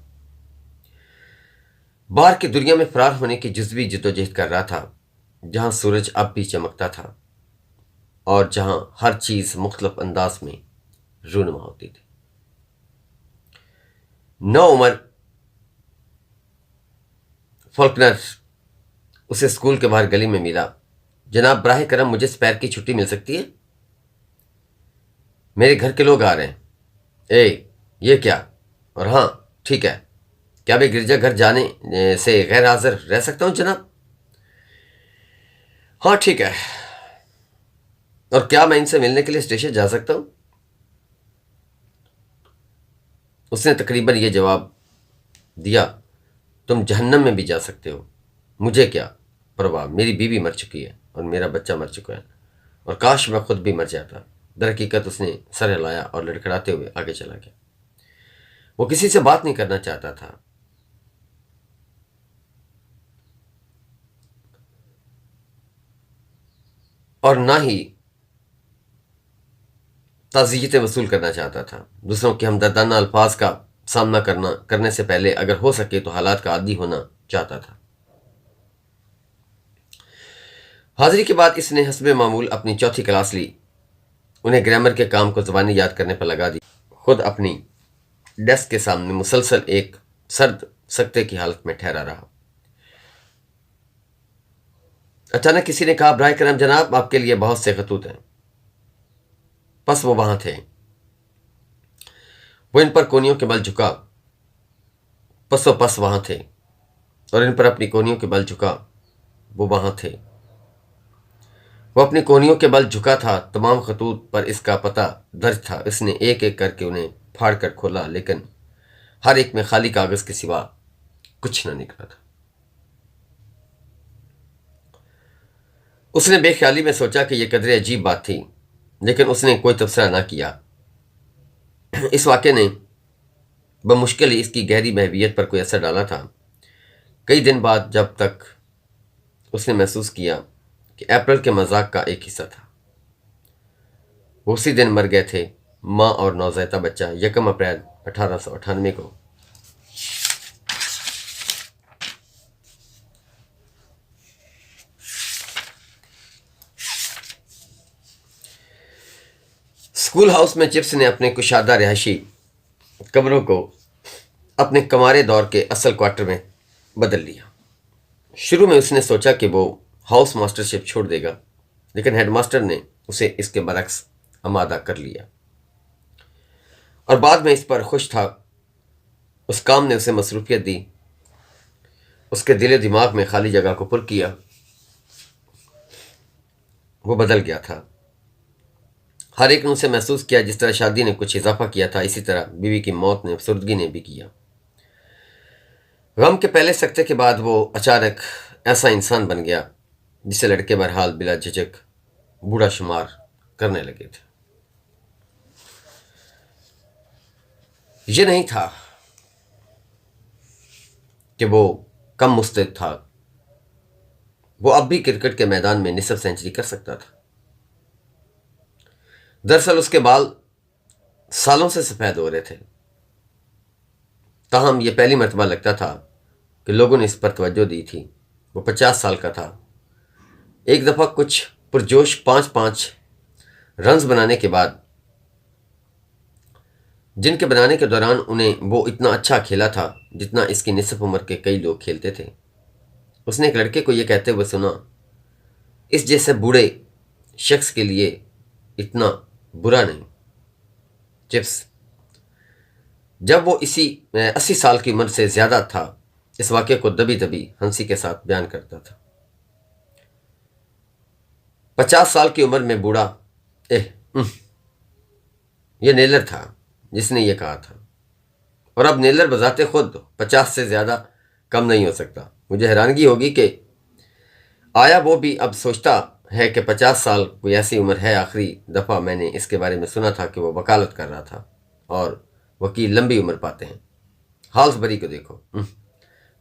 باہر کی دنیا میں فرار ہونے کی جزوی جدوجہد کر رہا تھا، جہاں سورج اب بھی چمکتا تھا اور جہاں ہر چیز مختلف انداز میں رونما ہوتی تھی۔ نو عمر فولکنر اسے اسکول کے باہر گلی میں ملا۔ جناب، براہ کرم مجھے سپیر کی چھٹی مل سکتی ہے؟ میرے گھر کے لوگ آ رہے ہیں۔ یہ کیا؟ اور ہاں، ٹھیک ہے، کیا میں گرجا گھر جانے سے غیر حاضر رہ سکتا ہوں جناب؟ ہاں ٹھیک ہے، اور کیا میں ان سے ملنے کے لیے اسٹیشن جا سکتا ہوں؟ اس نے تقریباً یہ جواب دیا، تم جہنم میں بھی جا سکتے ہو، مجھے کیا پرواہ، میری بیوی مر چکی ہے اور میرا بچہ مر چکا ہے، اور کاش میں خود بھی مر جاتا۔ در حقیقت اس نے سر ہلایا اور لڑکھڑاتے ہوئے آگے چلا گیا۔ وہ کسی سے بات نہیں کرنا چاہتا تھا، اور نہ ہی تعزیتیں وصول کرنا چاہتا تھا۔ دوسروں کے ہمدردانہ الفاظ کا سامنا کرنے سے پہلے اگر ہو سکے تو حالات کا عادی ہونا چاہتا تھا۔ حاضری کے بعد اس نے حسب معمول اپنی چوتھی کلاس لی، انہیں گرامر کے کام کو زبانی یاد کرنے پر لگا دی، خود اپنی ڈیسک کے سامنے مسلسل ایک سرد سکتے کی حالت میں ٹھہرا رہا۔ اچانک کسی نے کہا، براہ کرم جناب، آپ کے لیے بہت سے خطوط ہیں۔ پس وہ وہاں تھے، وہ ان پر کونیوں کے بل جھکا، پس وہاں تھے، اور ان پر اپنی کونیوں کے بل جھکا، وہ وہاں تھے۔ وہ اپنی کونیوں کے بل جھکا تھا، تمام خطوط پر اس کا پتہ درج تھا۔ اس نے ایک ایک کر کے انہیں پھاڑ کر کھولا، لیکن ہر ایک میں خالی کاغذ کے سوا کچھ نہ نکلا تھا۔ اس نے بے خیالی میں سوچا کہ یہ قدرے عجیب بات تھی، لیکن اس نے کوئی تبصرہ نہ کیا۔ اس واقعے نے بمشکل ہی اس کی گہری محویت پر کوئی اثر ڈالا تھا۔ کئی دن بعد جب تک اس نے محسوس کیا کہ اپریل کے مذاق کا ایک حصہ تھا۔ وہ اسی دن مر گئے تھے، ماں اور نوزائیدہ بچہ، 1 اپریل 1898 کو۔ اسکول ہاؤس میں چپس نے اپنے کشادہ رہائشی کمروں کو اپنے کمارے دور کے اصل کوارٹر میں بدل لیا۔ شروع میں اس نے سوچا کہ وہ ہاؤس ماسٹر شپ چھوڑ دے گا، لیکن ہیڈ ماسٹر نے اسے اس کے برعکس آمادہ کر لیا، اور بعد میں اس پر خوش تھا۔ اس کام نے اسے مصروفیت دی، اس کے دل و دماغ میں خالی جگہ کو پر کیا۔ وہ بدل گیا تھا۔ ہر ایک نے اسے محسوس کیا۔ جس طرح شادی نے کچھ اضافہ کیا تھا، اسی طرح بیوی کی موت نے افسردگی نے بھی کیا۔ غم کے پہلے سکتے کے بعد وہ اچانک ایسا انسان بن گیا جسے لڑکے بہرحال بلا جھجک بوڑھا شمار کرنے لگے تھے۔ یہ نہیں تھا کہ وہ کم مستعد تھا، وہ اب بھی کرکٹ کے میدان میں نصف سینچری کر سکتا تھا۔ دراصل اس کے بال سالوں سے سفید ہو رہے تھے، تاہم یہ پہلی مرتبہ لگتا تھا کہ لوگوں نے اس پر توجہ دی تھی۔ وہ 50 سال کا تھا۔ ایک دفعہ کچھ پرجوش 5 رنز بنانے کے بعد، جن کے بنانے کے دوران انہیں وہ اتنا اچھا کھیلا تھا جتنا اس کی نصف عمر کے کئی لوگ کھیلتے تھے، اس نے ایک لڑکے کو یہ کہتے ہوئے سنا، اس جیسے بوڑھے شخص کے لیے اتنا برا نہیں۔ چپس جب وہ 80 سال کی عمر سے زیادہ تھا، اس واقعے کو دبی دبی ہنسی کے ساتھ بیان کرتا تھا۔ 50 سال کی عمر میں بوڑھا، یہ نیلر تھا جس نے یہ کہا تھا، اور اب نیلر بذات خود 50 سے زیادہ کم نہیں ہو سکتا۔ مجھے حیرانگی ہوگی کہ آیا وہ بھی اب سوچتا ہے کہ 50 سال کوئی ایسی عمر ہے۔ آخری دفعہ میں نے اس کے بارے میں سنا تھا کہ وہ وکالت کر رہا تھا، اور وکیل لمبی عمر پاتے ہیں۔ ہالس بری کو دیکھو،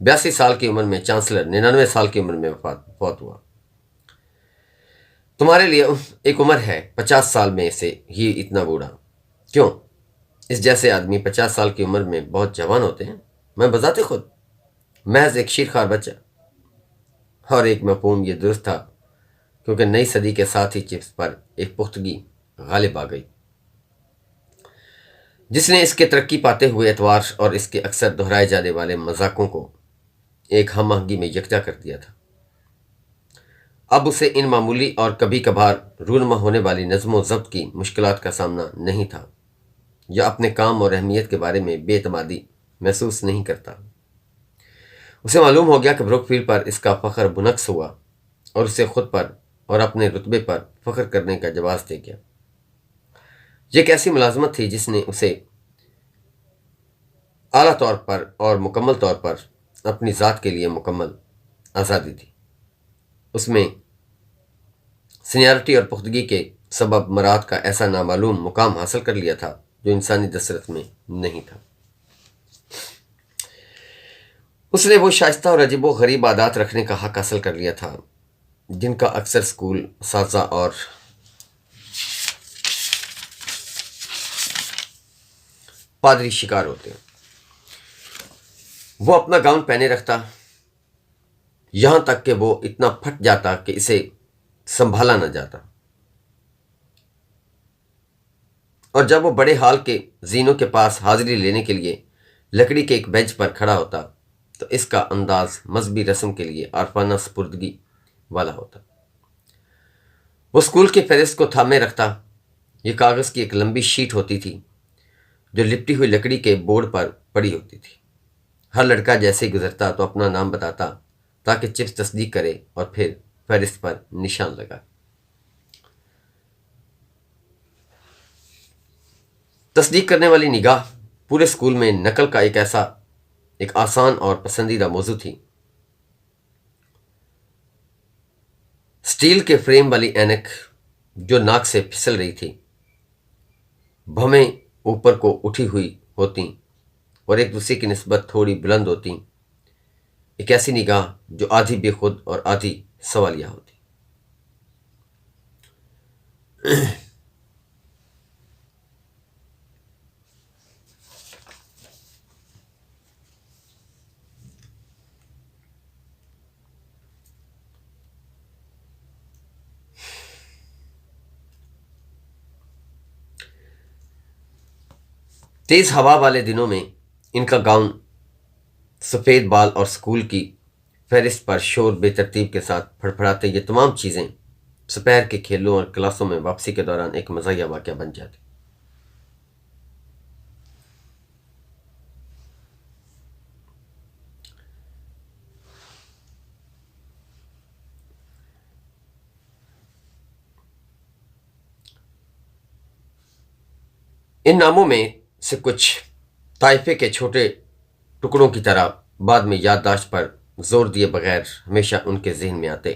82 سال کی عمر میں چانسلر، 99 سال کی عمر میں فوت ہوا۔ تمہارے لیے ایک عمر ہے، 50 سال میں سے ہی اتنا بوڑھا کیوں؟ اس جیسے آدمی 50 سال کی عمر میں بہت جوان ہوتے ہیں۔ میں بذات خود محض ایک شیرخوار بچہ، اور ایک مفہوم یہ درست تھا کیونکہ نئی صدی کے ساتھ ہی چپس پر ایک پختگی غالب آ گئی جس نے اس کے ترقی پاتے ہوئے اعتبار اور اس کے اکثر دہرائے جانے والے مذاقوں کو ایک ہم آہنگی میں یکجا کر دیا تھا۔ اب اسے ان معمولی اور کبھی کبھار رونما ہونے والی نظم و ضبط کی مشکلات کا سامنا نہیں تھا، یا اپنے کام اور اہمیت کے بارے میں بے اعتمادی محسوس نہیں کرتا۔ اسے معلوم ہو گیا کہ بروک فیلڈ پر اس کا فخر بنقص ہوا، اور اسے خود پر اور اپنے رتبے پر فخر کرنے کا جواز دے گیا۔ یہ ایک ایسی ملازمت تھی جس نے اسے اعلیٰ طور پر اور مکمل طور پر اپنی ذات کے لیے مکمل آزادی دی۔ اس میں سینیارٹی اور پختگی کے سبب مراد کا ایسا نامعلوم مقام حاصل کر لیا تھا جو انسانی دسترس میں نہیں تھا۔ اس نے وہ شائستہ اور عجیب و غریب عادات رکھنے کا حق حاصل کر لیا تھا جن کا اکثر اسکول اساتذہ اور پادری شکار ہوتے ہیں۔ وہ اپنا گاؤن پہنے رکھتا، یہاں تک کہ وہ اتنا پھٹ جاتا کہ اسے سنبھالا نہ جاتا، اور جب وہ بڑے ہال کے زینوں کے پاس حاضری لینے کے لیے لکڑی کے ایک بینچ پر کھڑا ہوتا تو اس کا انداز مذہبی رسم کے لیے عارفانہ سپردگی والا ہوتا۔ وہ اسکول کے فہرست کو تھامے رکھتا۔ یہ کاغذ کی ایک لمبی شیٹ ہوتی تھی جو لپٹی ہوئی لکڑی کے بورڈ پر پڑی ہوتی تھی۔ ہر لڑکا جیسے ہی گزرتا تو اپنا نام بتاتا تاکہ چپس تصدیق کرے اور پھر فہرست پر نشان لگا۔ تصدیق کرنے والی نگاہ پورے اسکول میں نقل کا ایک آسان اور پسندیدہ موضوع تھی۔ اسٹیل کے فریم والی اینک جو ناک سے پھسل رہی تھی، بھویں اوپر کو اٹھی ہوئی ہوتی اور ایک دوسرے کی نسبت تھوڑی بلند ہوتی، ایک ایسی نگاہ جو آدھی بے خود اور آدھی سوالیہ ہوتی۔ تیز ہوا والے دنوں میں ان کا گاؤن، سفید بال اور اسکول کی فہرست پر شور بے ترتیب کے ساتھ پھڑپھڑاتے، یہ تمام چیزیں سپہر کے کھیلوں اور کلاسوں میں واپسی کے دوران ایک مزاحیہ واقعہ بن جاتی۔ ان ناموں میں سے کچھ طائفے کے چھوٹے ٹکڑوں کی طرح بعد میں یادداشت پر زور دیے بغیر ہمیشہ ان کے ذہن میں آتے۔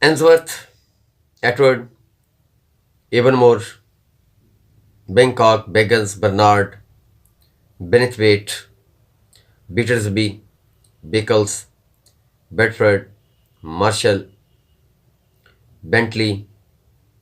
Ainsworth, Atwood, Avonmore, Bangkok, Beggars, Bernard, Bennettwaite, Battersby, Beccles, Bedford, Marshall, Bentley,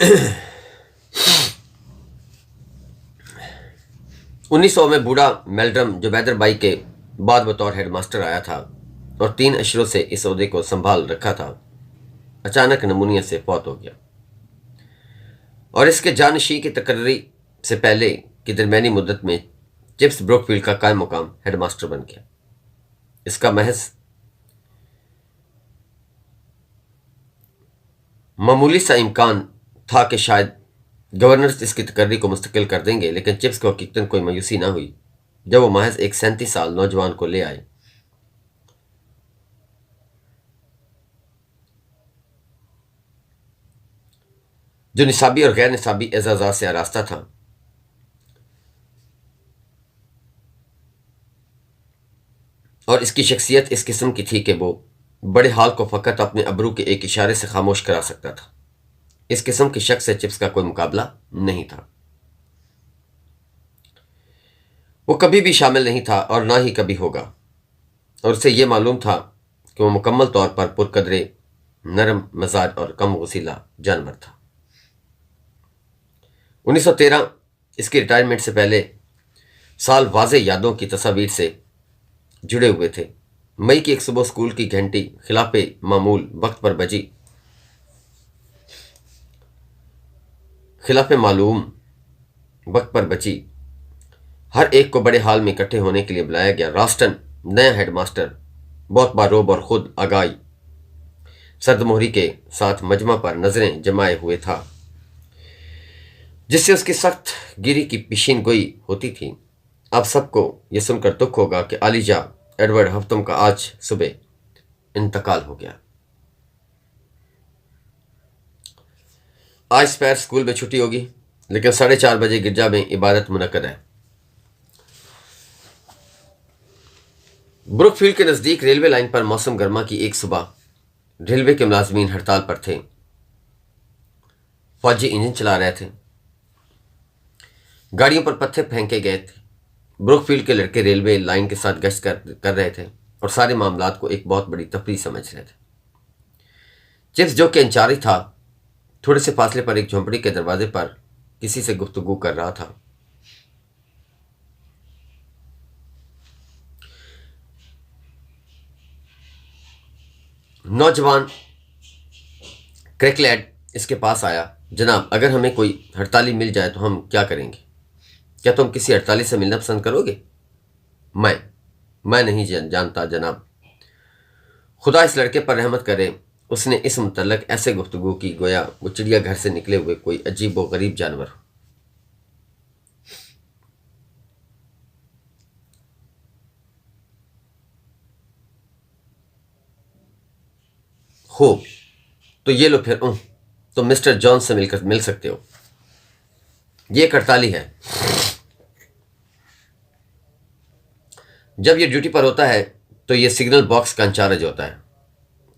1900 میں بوڑھا میلڈرم جو بیدر بائی کے بعد بطور ہیڈ ماسٹر آیا تھا اور 3 اشروں سے اس عہدے کو سنبھال رکھا تھا، اچانک نمونیا سے فوت ہو گیا اور اس کے جانشین کی تقرری سے پہلے کی درمیانی مدت میں چپس بروک فیلڈ کا قائم مقام ہیڈ ماسٹر بن گیا۔ اس کا محض معمولی سا امکان تھا کہ شاید گورنرز اس کی تقرری کو مستقل کر دیں گے، لیکن چپس کو حقیقتاً کوئی مایوسی نہ ہوئی جب وہ محض ایک 37 سال نوجوان کو لے آئے جو نصابی اور غیر نصابی اعزازات سے آراستہ تھا۔ اور اس کی شخصیت اس قسم کی تھی کہ وہ بڑے حال کو فقط اپنے ابرو کے ایک اشارے سے خاموش کرا سکتا تھا۔ اس قسم کی شخص سے چپس کا کوئی مقابلہ نہیں تھا۔ وہ کبھی بھی شامل نہیں تھا اور نہ ہی کبھی ہوگا، اور اسے یہ معلوم تھا کہ وہ مکمل طور پر پرقدرے نرم مزاج اور کم غصیلا جانور تھا۔ 1913 اس کی ریٹائرمنٹ سے پہلے سال واضح یادوں کی تصاویر سے جڑے ہوئے تھے۔ مئی کی ایک صبح اسکول کی گھنٹی خلاف معمول وقت پر بجی۔ خلاف معلوم وقت پر بچی۔ ہر ایک کو بڑے حال میں اکٹھے ہونے کے لیے بلایا گیا۔ راسٹن نیا ہیڈ ماسٹر بہت باروب اور خود آگاہی سرد مہری کے ساتھ مجمع پر نظریں جمائے ہوئے تھا، جس سے اس کی سخت گیری کی پیشین گوئی ہوتی تھی۔ آپ سب کو یہ سن کر دکھ ہوگا کہ عالیجا ایڈورڈ ہفتم کا آج صبح انتقال ہو گیا۔ آج سپیر اسکول میں چھٹی ہوگی، لیکن 4:30 بجے گرجا میں عبادت منعقد ہے۔ بروک فیلڈ کے نزدیک ریلوے لائن پر موسم گرما کی ایک صبح ریلوے کے ملازمین ہڑتال پر تھے۔ فوجی انجن چلا رہے تھے، گاڑیوں پر پتھر پھینکے گئے تھے۔ بروک فیلڈ کے لڑکے ریلوے لائن کے ساتھ گشت کر رہے تھے اور سارے معاملات کو ایک بہت بڑی تفریح سمجھ رہے تھے۔ چپس جو کہ انچارج تھا، تھوڑے سے فاصلے پر ایک جھونپڑی کے دروازے پر کسی سے گفتگو کر رہا تھا۔ نوجوان کریکلیڈ اس کے پاس آیا۔ جناب، اگر ہمیں کوئی ہڑتالی مل جائے تو ہم کیا کریں گے؟ کیا تم کسی ہڑتالی سے ملنا پسند کرو گے؟ میں نہیں جانتا جناب۔ خدا اس لڑکے پر رحمت کرے، اس نے اس متعلق ایسے گفتگو کی گویا وہ چڑیا گھر سے نکلے ہوئے کوئی عجیب و غریب جانور ہو۔ تو یہ لو پھر تم مسٹر جون سے مل سکتے ہو۔ یہ ایک ہڑتالی ہے۔ جب یہ ڈیوٹی پر ہوتا ہے تو یہ سگنل باکس کا انچارج ہوتا ہے۔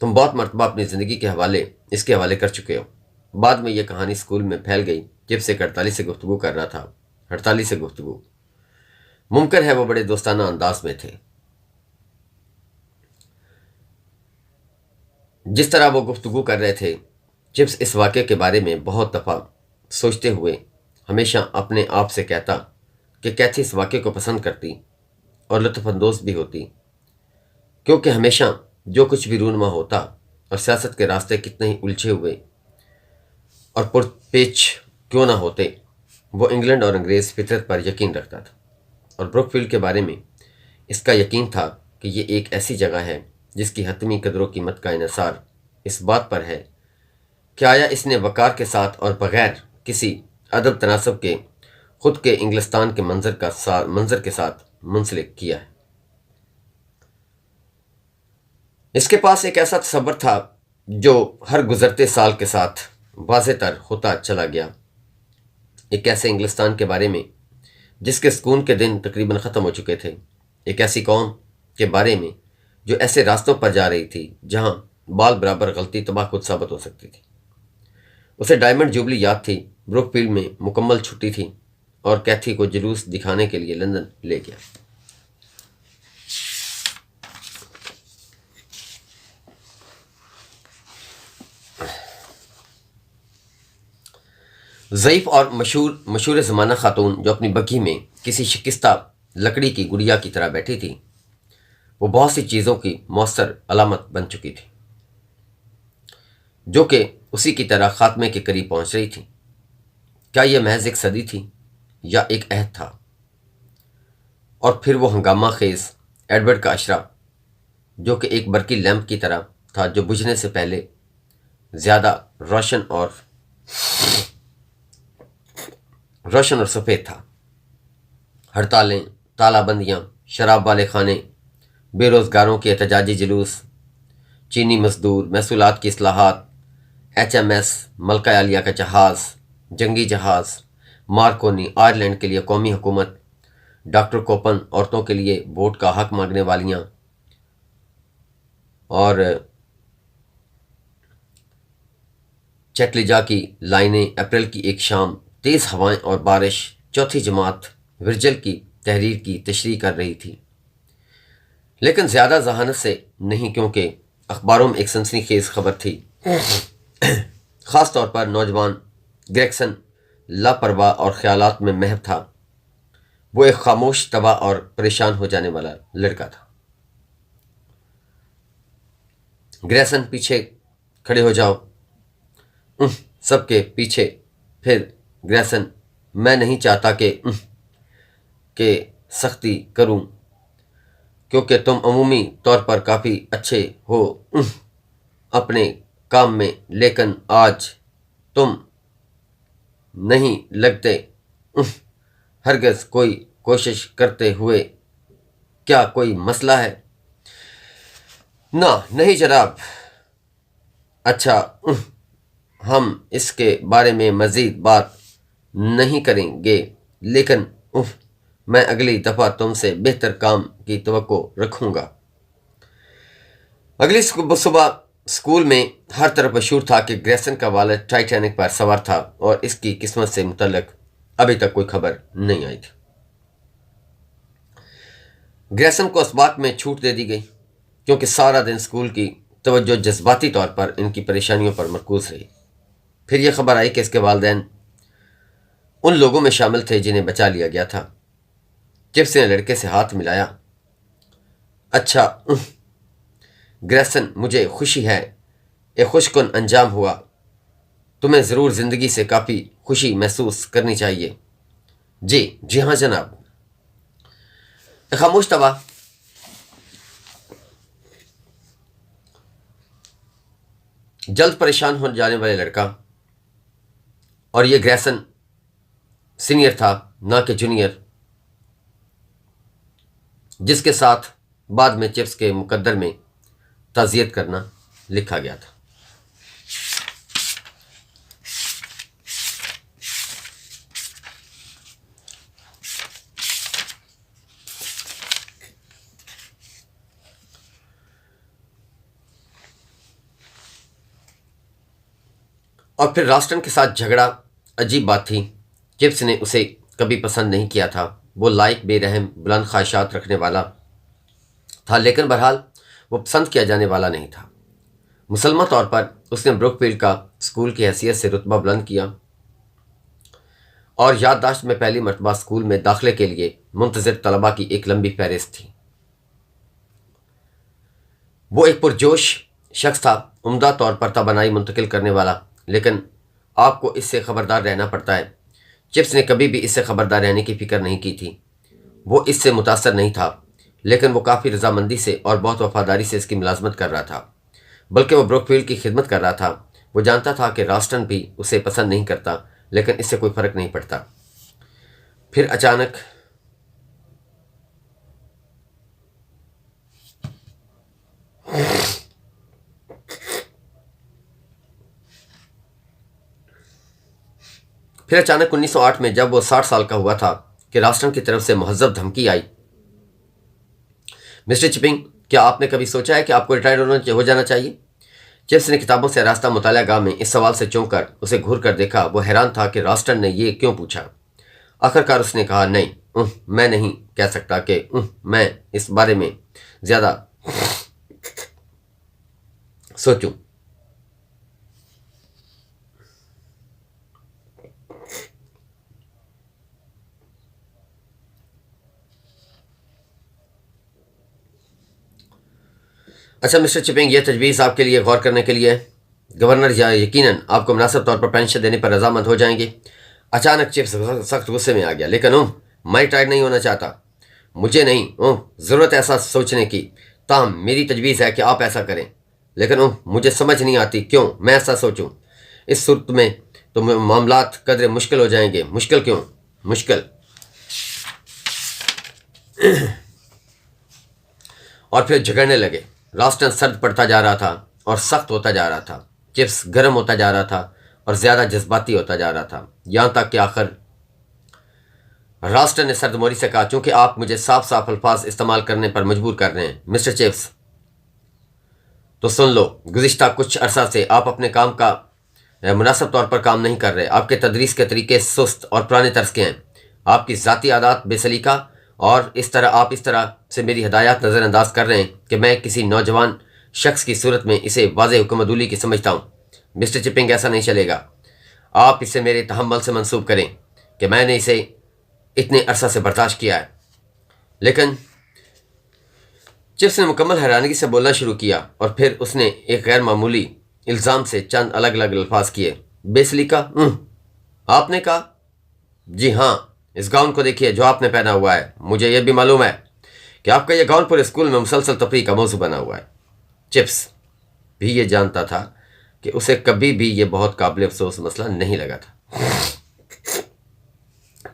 تم بہت مرتبہ اپنی زندگی کے حوالے اس کے حوالے کر چکے ہو۔ بعد میں یہ کہانی اسکول میں پھیل گئی جب سے ایک ہڑتالی سے گفتگو کر رہا تھا۔ ہڑتالی سے گفتگو ممکن ہے وہ بڑے دوستانہ انداز میں تھے۔ جس طرح وہ گفتگو کر رہے تھے، چپس اس واقعے کے بارے میں بہت دفعہ سوچتے ہوئے ہمیشہ اپنے آپ سے کہتا کہ کیتھی اس واقعے کو پسند کرتی اور لطف اندوز بھی ہوتی، کیونکہ ہمیشہ جو کچھ بھی رونما ہوتا اور سیاست کے راستے کتنے ہی الجھے ہوئے اور پرپیچ کیوں نہ ہوتے، وہ انگلینڈ اور انگریز فطرت پر یقین رکھتا تھا، اور بروک فیلڈ کے بارے میں اس کا یقین تھا کہ یہ ایک ایسی جگہ ہے جس کی حتمی قدر و قیمت کا انحصار اس بات پر ہے کہ آیا اس نے وقار کے ساتھ اور بغیر کسی عدم تناسب کے خود کے انگلستان کے منظر کے ساتھ منسلک کیا ہے۔ اس کے پاس ایک ایسا تصور تھا جو ہر گزرتے سال کے ساتھ واضح تر ہوتا چلا گیا، ایک ایسے انگلستان کے بارے میں جس کے سکون کے دن تقریباً ختم ہو چکے تھے، ایک ایسی قوم کے بارے میں جو ایسے راستوں پر جا رہی تھی جہاں بال برابر غلطی تباہ خود ثابت ہو سکتی تھی۔ اسے ڈائمنڈ جوبلی یاد تھی۔ بروک فیلڈ میں مکمل چھٹی تھی اور کیتھی کو جلوس دکھانے کے لیے لندن لے گیا۔ ضعیف اور مشہور زمانہ خاتون جو اپنی بگھی میں کسی شکستہ لکڑی کی گڑیا کی طرح بیٹھی تھی، وہ بہت سی چیزوں کی مؤثر علامت بن چکی تھی جو کہ اسی کی طرح خاتمے کے قریب پہنچ رہی تھی۔ کیا یہ محض ایک صدی تھی یا ایک عہد تھا؟ اور پھر وہ ہنگامہ خیز ایڈورڈ کا اشرا جو کہ ایک برقی لیمپ کی طرح تھا جو بجھنے سے پہلے زیادہ روشن اور سفید تھا۔ ہڑتالیں، تالہ بندیاں، شراب والے خانے، بے روزگاروں کے احتجاجی جلوس، چینی مزدور، محصولات کی اصلاحات، ایچ ایم ایس ملکہ عالیہ کا جہاز، جنگی جہاز، مارکونی، آئرلینڈ کے لیے قومی حکومت، ڈاکٹر کوپن، عورتوں کے لیے ووٹ کا حق مانگنے والیاں، اور چیکلیجا کی لائنیں، اپریل کی ایک شام، تیز ہوائیں اور بارش، چوتھی جماعت ورجل کی تحریر کی تشریح کر رہی تھی، لیکن زیادہ ذہانت سے نہیں، کیونکہ اخباروں میں ایک سنسنی خیز خبر تھی، خاص طور پر نوجوان گریگسن لاپرواہ اور خیالات میں محو تھا۔ وہ ایک خاموش، تباہ اور پریشان ہو جانے والا لڑکا تھا۔ گریگسن، پیچھے کھڑے ہو جاؤ۔ سب کے پیچھے پھر گریگسن، میں نہیں چاہتا کہ سختی کروں کیونکہ تم عمومی طور پر کافی اچھے ہو اپنے کام میں، لیکن آج تم نہیں لگتے ہرگز کوئی کوشش کرتے ہوئے۔ کیا کوئی مسئلہ ہے؟ نہیں جناب۔ اچھا، ہم اس کے بارے میں مزید بات نہیں کریں گے، لیکن میں اگلی دفعہ تم سے بہتر کام کی توقع رکھوں گا۔ اگلی صبح اسکول میں ہر طرف مشہور تھا کہ گریگسن کا والد ٹائٹینک پر سوار تھا اور اس کی قسمت سے متعلق ابھی تک کوئی خبر نہیں آئی تھی۔ گریگسن کو اس بات میں چھوٹ دے دی گئی کیونکہ سارا دن اسکول کی توجہ جذباتی طور پر ان کی پریشانیوں پر مرکوز رہی۔ پھر یہ خبر آئی کہ اس کے والدین ان لوگوں میں شامل تھے جنہیں بچا لیا گیا تھا۔ چپس نے لڑکے سے ہاتھ ملایا۔ اچھا گریگسن، مجھے خوشی ہے، ایک خوش کن انجام ہوا۔ تمہیں ضرور زندگی سے کافی خوشی محسوس کرنی چاہیے۔ جی ہاں جناب۔ ایک خاموش طبع جلد پریشان ہو جانے والے لڑکا، اور یہ گریگسن سینئر تھا نہ کہ جونیئر، جس کے ساتھ بعد میں چپس کے مقدر میں تعزیت کرنا لکھا گیا تھا۔ اور پھر راسٹن کے ساتھ جھگڑا عجیب بات تھی۔ چپس نے اسے کبھی پسند نہیں کیا تھا۔ وہ لائق، بے رحم، بلند خواہشات رکھنے والا تھا، لیکن بہرحال وہ پسند کیا جانے والا نہیں تھا۔ مسلمہ طور پر اس نے بروک فیلڈ کا اسکول کی حیثیت سے رتبہ بلند کیا اور یادداشت میں پہلی مرتبہ اسکول میں داخلے کے لیے منتظر طلباء کی ایک لمبی فہرست تھی۔ وہ ایک پرجوش شخص تھا، عمدہ طور پر توانائی منتقل کرنے والا، لیکن آپ کو اس سے خبردار رہنا پڑتا ہے۔ چپس نے کبھی بھی اس سے خبردار رہنے کی فکر نہیں کی تھی۔ وہ اس سے متاثر نہیں تھا، لیکن وہ کافی رضامندی سے اور بہت وفاداری سے اس کی ملازمت کر رہا تھا، بلکہ وہ بروک فیلڈ کی خدمت کر رہا تھا۔ وہ جانتا تھا کہ راسٹن بھی اسے پسند نہیں کرتا، لیکن اس سے کوئی فرق نہیں پڑتا۔ پھر اچانک پھر اچانک 1908 میں جب وہ 60 سال کا ہوا تھا کہ راسٹن کی طرف سے مہذب دھمکی آئی، مسٹر چپنگ، کیا آپ نے کبھی سوچا ہے کہ آپ کو ریٹائر ہو جانا چاہیے؟ چپس نے کتابوں سے آراستہ مطالعہ گاہ میں اس سوال سے چونک کر اسے گھور کر دیکھا۔ وہ حیران تھا کہ راسٹن نے یہ کیوں پوچھا۔ آخرکار اس نے کہا، نہیں، میں نہیں کہہ سکتا کہ میں اس بارے میں زیادہ سوچوں۔ اچھا مسٹر چپنگ، یہ تجویز آپ کے لیے غور کرنے کے لیے ہے۔ گورنر یقیناً آپ کو مناسب طور پر پینشن دینے پر رضامند ہو جائیں گے۔ اچانک چپس سخت غصے میں آ گیا، لیکن میں ریٹائر نہیں ہونا چاہتا، مجھے نہیں ضرورت ایسا سوچنے کی، تاہم میری تجویز ہے کہ آپ ایسا کریں، لیکن مجھے سمجھ نہیں آتی کیوں میں ایسا سوچوں۔ اس صورت میں تو معاملات قدرے مشکل ہو جائیں گے۔ مشکل کیوں؟ مشکل اور پھر جھگڑنے لگے۔ راسٹن سرد پڑتا جا رہا تھا اور سخت ہوتا جا رہا تھا، چپس گرم ہوتا جا رہا تھا اور زیادہ جذباتی ہوتا جا رہا تھا، یہاں تک کہ آخر راسٹن نے سرد موری سے کہا، چونکہ آپ مجھے صاف صاف الفاظ استعمال کرنے پر مجبور کر رہے ہیں مسٹر چپس، تو سن لو، گزشتہ کچھ عرصہ سے آپ اپنے کام کا مناسب طور پر کام نہیں کر رہے۔ آپ کے تدریس کے طریقے سست اور پرانے طرز کے ہیں، آپ کی ذاتی عادات بے سلیقہ، اور آپ اس طرح سے میری ہدایات نظر انداز کر رہے ہیں کہ میں کسی نوجوان شخص کی صورت میں اسے واضح حکم عدولی کی سمجھتا ہوں۔ مسٹر چپنگ، ایسا نہیں چلے گا۔ آپ اسے میرے تحمل سے منسوب کریں کہ میں نے اسے اتنے عرصہ سے برداشت کیا ہے۔ لیکن چپس نے مکمل حیرانگی سے بولنا شروع کیا، اور پھر اس نے ایک غیر معمولی الزام سے چند الگ الگ الفاظ کیے۔ بے سلیقہ؟ آپ نے کہا؟ جی ہاں، اس گاؤن کو دیکھیے جو آپ نے پہنا ہوا ہے۔ مجھے یہ بھی معلوم ہے کہ آپ کا یہ گاؤن پورے اسکول میں مسلسل تفریح کا موضوع بنا ہوا ہے۔ چپس بھی یہ جانتا تھا کہ اسے کبھی بھی یہ بہت قابل افسوس مسئلہ نہیں لگا تھا۔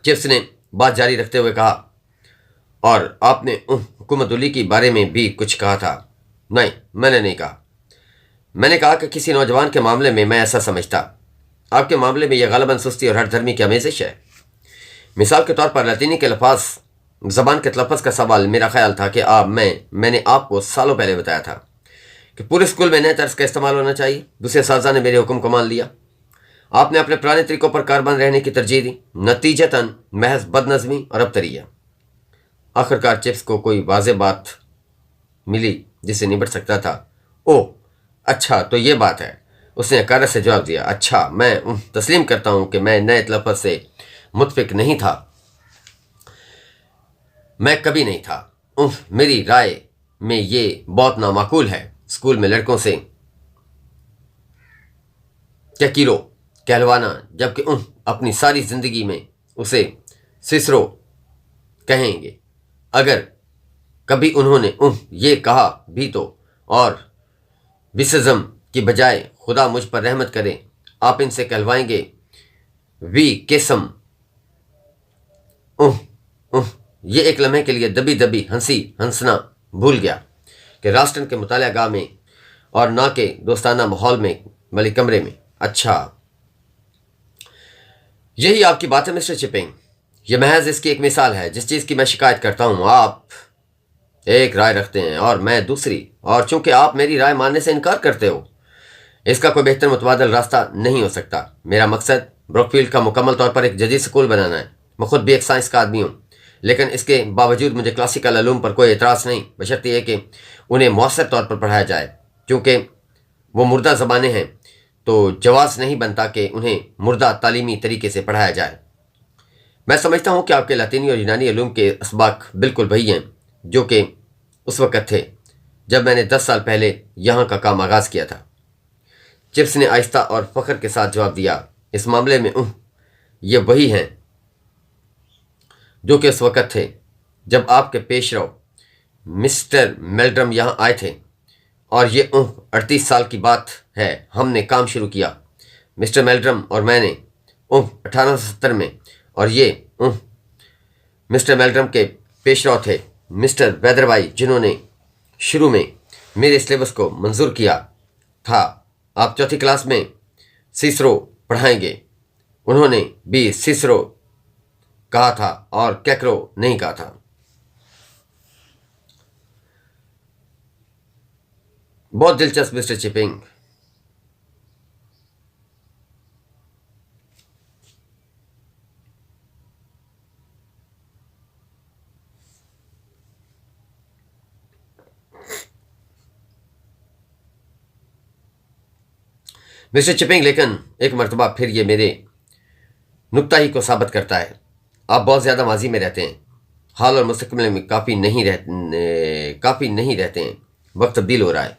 چپس نے بات جاری رکھتے ہوئے کہا، اور آپ نے حکومت علی کے بارے میں بھی کچھ کہا تھا؟ نہیں، میں نے نہیں کہا۔ میں نے کہا کہ کسی نوجوان کے معاملے میں میں ایسا سمجھتا، آپ کے معاملے میں یہ غالباً سستی اور ہٹ دھرمی کی آمیزش ہے۔ مثال کے طور پر لاطینی کے الفاظ، زبان کے تلفظ کا سوال، میرا خیال تھا کہ میں نے آپ کو سالوں پہلے بتایا تھا کہ پورے اسکول میں نئے طرز کا استعمال ہونا چاہیے۔ دوسرے اساتذہ نے میرے حکم کو مان لیا، آپ نے اپنے پرانے طریقوں پر کاربند رہنے کی ترجیح دی، نتیجتاً محض بد نظمی اور ابتریہ۔ آخرکار چپس کو کوئی واضح بات ملی جس سے نبٹ سکتا تھا۔ اوہ اچھا، تو یہ بات ہے، اس نے حقارت سے جواب دیا۔ اچھا، میں تسلیم کرتا ہوں کہ میں نئے لفظ سے متفق نہیں تھا، میں کبھی نہیں تھا۔ میری رائے میں یہ بہت نامعقول ہے، اسکول میں لڑکوں سے کیکیرو کہلوانا، جبکہ اپنی ساری زندگی میں اسے سسرو کہیں گے۔ اگر کبھی انہوں نے یہ کہا بھی تو، اور وسزم کی بجائے خدا مجھ پر رحمت کرے، آپ ان سے کہلوائیں گے وی قسم۔ یہ ایک لمحے کے لیے دبی دبی ہنسنا بھول گیا کہ راسٹن کے مطالعہ گاہ میں اور نہ کہ دوستانہ ماحول میں والی کمرے میں۔ اچھا، یہی آپ کی بات ہے مسٹر چپنگ؟ یہ محض اس کی ایک مثال ہے، جس چیز کی میں شکایت کرتا ہوں آپ ایک رائے رکھتے ہیں اور میں دوسری، اور چونکہ آپ میری رائے ماننے سے انکار کرتے ہو، اس کا کوئی بہتر متبادل راستہ نہیں ہو سکتا۔ میرا مقصد بروک فیلڈ کا مکمل طور پر ایک جدید اسکول بنانا ہے۔ میں خود بھی ایک سائنس کا آدمی ہوں، لیکن اس کے باوجود مجھے کلاسیکل علوم پر کوئی اعتراض نہیں، بشرط یہ کہ انہیں مؤثر طور پر پڑھایا جائے۔ چونکہ وہ مردہ زبانیں ہیں تو جواز نہیں بنتا کہ انہیں مردہ تعلیمی طریقے سے پڑھایا جائے۔ میں سمجھتا ہوں کہ آپ کے لاطینی اور یونانی علوم کے اسباق بالکل وہی ہیں جو کہ اس وقت تھے جب میں نے 10 سال پہلے یہاں کا کام آغاز کیا تھا۔ چپس نے آہستہ اور فخر کے ساتھ جواب دیا، اس معاملے میں یہ وہی ہیں جو کہ اس وقت تھے جب آپ کے پیش رو مسٹر میلڈرم یہاں آئے تھے، اور یہ 38 سال کی بات ہے ہم نے کام شروع کیا۔ مسٹر میلڈرم اور میں نے 1870 میں، اور یہ مسٹر میلڈرم کے پیش رو تھے مسٹر ویدروائی، جنہوں نے شروع میں میرے سلیبس کو منظور کیا تھا۔ آپ چوتھی کلاس میں سیسرو پڑھائیں گے۔ انہوں نے بھی سیسرو کہا تھا اور کیکرو نہیں کہا تھا۔ بہت دلچسپ مسٹر چپنگ۔ مسٹر چپنگ، لیکن ایک مرتبہ پھر یہ میرے نکتہ ہی کو ثابت کرتا ہے، آپ بہت زیادہ ماضی میں رہتے ہیں، حال اور مستقبل میں کافی نہیں رہتے ہیں۔ وقت تبدیل ہو رہا ہے.